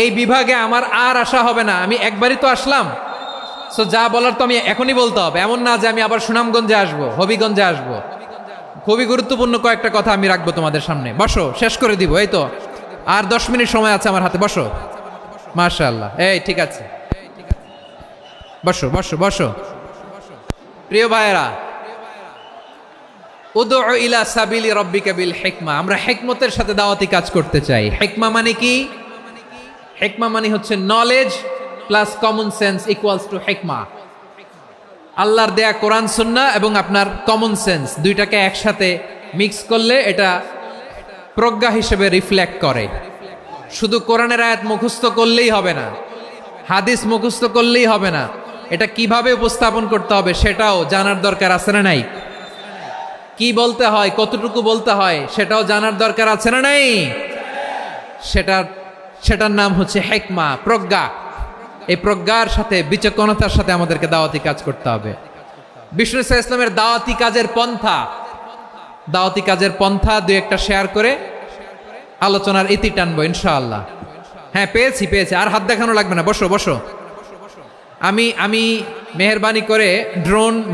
S1: এই বিভাগে আমার আর আশা হবে না, আমি একবারই তো আসলাম, সো যা বলার তো আমি এখনই বলতে হবে। এমন না যে আমি আবার সুনামগঞ্জে আসবো, হবিগঞ্জে আসবো। খুবই গুরুত্বপূর্ণ কয়েকটা কথা আমি রাখবো তোমাদের সামনে। বসো, শেষ করে দিব। এই তো আর 10 মিনিট সময় আছে আমার হাতে। বসো। মাশাআল্লাহ, এই ঠিক আছে, বসো বসো বসো। প্রিয় ভাইয়েরা, উদউ ইলা সাবিলি রাব্বিকা বিল হিকমা, আমরা হিকমতের সাথে দাওয়াতি কাজ করতে চাই। হিকমা মানে কি? হিকমা মানে হচ্ছে knowledge plus common sense equals to হিকমা। আল্লাহর দেয়া কোরআন সুন্নাহ এবং আপনার কমন সেন্স দুইটাকে একসাথে মিক্স করলে এটা প্রজ্ঞা হিসেবে রিফ্লেক্ট করে। শুধু কোরআনের আয়াত মুখস্থ করলেই হবে না, হাদিস মুখস্থ করলেই হবে না, এটা কিভাবে উপস্থাপন করতে হবে সেটাও জানার দরকার আছে না নাই? কি বলতে হয়, কতটুকু বলতে হয় সেটাও জানার দরকার আছে না নাই? সেটার নাম হচ্ছে হিকমা, প্রজ্ঞা। এই প্রজ্ঞার সাথে, বিচক্ষণতার সাথে আমাদেরকে দাওয়াতি কাজ করতে হবে। বিষ্ণু ইসলামের দাওয়াতি কাজের পন্থা দুই একটা শেয়ার করে আলোচনার ইতি টানবো ইনশাআল্লাহ। হ্যাঁ, পেয়েছি। আর হাত দেখানো লাগবে না, বসো বসো। আমি মেহেরবানি করে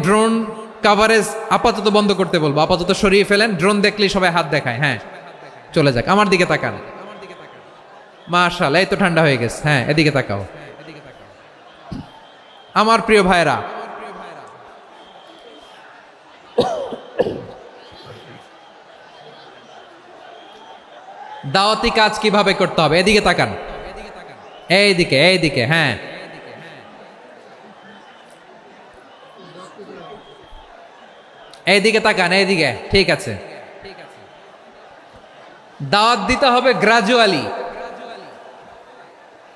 S1: ড্রোন কাভারেজ আপাতত বন্ধ করতে বলবো, আপাতত সরিয়ে ফেলেন। ড্রোন দেখলেই সবাই হাত দেখায়। হ্যাঁ, চলে যাক। আমার দিকে তাকান। মাশাআল্লাহ, এই তো ঠান্ডা হয়ে গেছে। হ্যাঁ, এদিকে তাকাও। আমার প্রিয় ভাইরা, দাওয়াতি কাজ কিভাবে করতে হবে এদিকে তাকান। এইদিকে। হ্যাঁ, এইদিকে তাকান, এইদিকে। ঠিক আছে। দাওয়াত দিতে হবে গ্রাজুয়ালি।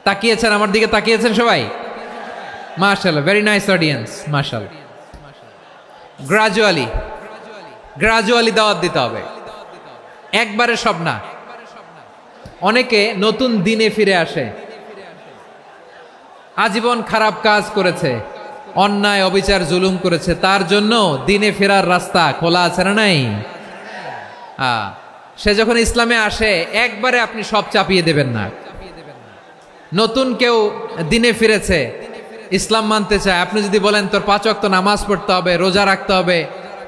S1: তাকিয়েছেন আমার দিকে, তাকিয়েছেন সবাই? মাশাআল্লাহ, ভেরি নাইস অডিয়েন্স, মাশাআল্লাহ। গ্রাজুয়ালি দাওয়াত দিতে হবে, একবারে সব না। অনেকে নতুন দিনে ফিরে আসে, আজীবন খারাপ কাজ করেছে, অন্যায় অবিচার জুলুম করেছে, তার জন্য দিনে ফেরার রাস্তা খোলা আছে না নাই? সে যখন ইসলামে আসে একবারে আপনি সব চাপিয়ে দেবেন না। নতুন কেউ দিনে ফিরেছে, ইসলাম মানতে চায়, আপনি যদি বলেন তোর 5 ওয়াক্ত নামাজ পড়তে হবে, রোজা রাখতে হবে,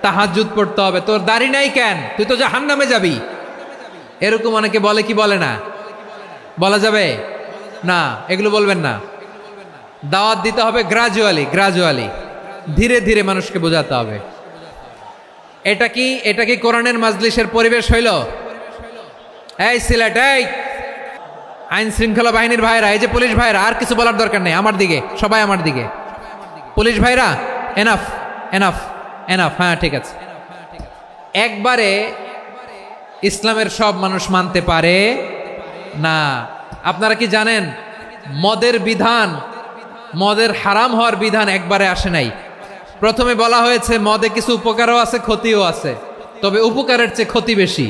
S1: তাহাজ্জুদ পড়তে হবে, তোর দাড়ি নাই কেন, তুই তো জাহান্নামে যাবি, এরকম অনেকে বলে কি বলে না? বলা যাবে না, এগুলো বলবেন না। দাওয়াত দিতে হবে গ্রাজুয়ালি, ধীরে ধীরে মানুষকে বোঝাতে হবে। এটা কি কোরআনের মাজলিসের পরিবেশ হইল? এই সিলেট, এই আইন শৃঙ্খলা বাহিনীর ভাইরা, এই যে পুলিশ ভাইরা, আর কিছু বলার দরকার নেই। আমার দিকে সবাই, আমার দিকে। পুলিশ ভাইরা, এনাফ। হ্যাঁ, ঠিক আছে। একবারে ইসলামের সব মানুষ মানতে পারে না। আপনারা কি জানেন মদের হারাম হওয়ার বিধান একবারে আসে নাই। প্রথমে বলা হয়েছে মদে কিছু উপকারও আছে, ক্ষতিও আছে, তবে উপকারের চেয়ে ক্ষতি বেশি।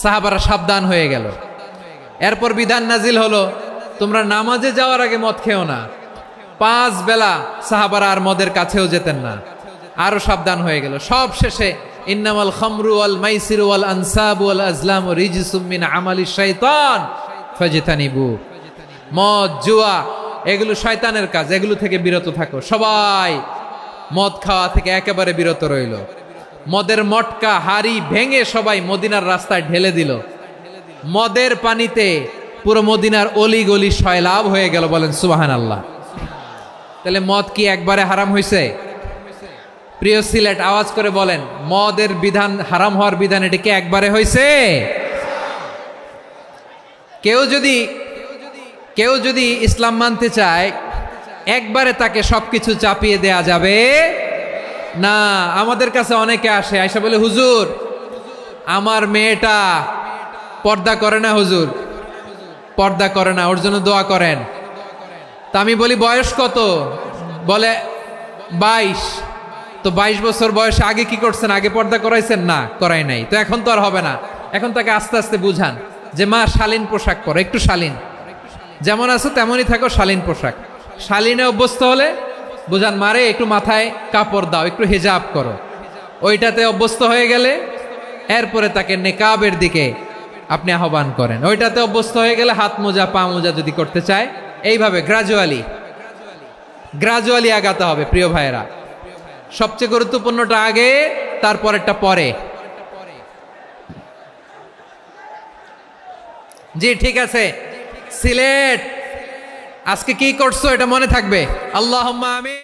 S1: সাহাবারা সাবধান হয়ে গেল। এরপর বিধান নাজিল হলো, তোমরা নামাজে যাওয়ার আগে মদ খেও না। 5 বেলা সাহাবারা আর মদের কাছেও যেতেন না, আরো সাবধান হয়ে গেল। সব শেষে ইন্নামাল খামরু ওয়াল মাইসিরু ওয়াল আনসাবু ওয়াল আজলামু রিজসুম মিন আমালিশ শাইতান ফাজতানিবু। মদ, জুয়া এগুলো শয়তানের কাজ, এগুলো থেকে বিরত থাকো। সবাই মদ খাওয়া থেকে একেবারে বিরত রইল। মদের মটকা হাড়ি ভেঙে সবাই মদিনার রাস্তায় ঢেলে দিল। মদের পানিতে পুরো মদিনার অলি গলি সয়লাভ হয়ে গেল। বলেন সুবহানাল্লাহ। তাহলে মদ কি একবারে হারাম হয়েছে? প্রিয় সিলেট, আওয়াজ করে বলেন, মদের বিধান, হারাম হওয়ার বিধান এটা কি একবারে হয়েছে? কেউ যদি ইসলাম মানতে চায় একবারে তাকে সবকিছু চাপিয়ে দেয়া যাবে না। আমাদের কাছে অনেকে আসে, আয়সা বলে, হুজুর আমার মেয়েটা পর্দা করে না, হুজুর পর্দা করে না, ওর জন্য দোয়া করেন। তা আমি বলি বয়স কত? বলে 22। তো 22 বছর বয়সে আগে কি করছেন? আগে পর্দা করাইছেন? না, করাই নাই। তো এখন তো আর হবে না। এখন তাকে আস্তে আস্তে বুঝান যে মা শালীন পোশাক পরো, একটু শালীন, যেমন আছো তেমনই থাকো, শালীন পোশাক। শালীনে অভ্যস্ত হলে বুঝান, মারে একটু মাথায় কাপড় দাও, একটু হিজাব করো। ওইটাতে অভ্যস্ত হয়ে গেলে এরপরে তাকে নেকাবের দিকে আপনি আহ্বান করেন। ওইটাতে অভ্যস্ত হয়ে গেলে হাত মোজা পা মোজা যদি করতে চায়, এইভাবে গ্রাজুয়ালি আগাতে হবে। প্রিয় ভাইয়েরা, সবচেয়ে গুরুত্বপূর্ণটা আগে, তারপরেরটা পরে। জি ঠিক আছে। সিলেট আজকে কি করছো এটা মনে থাকবে। আল্লাহুম্মা আমিন।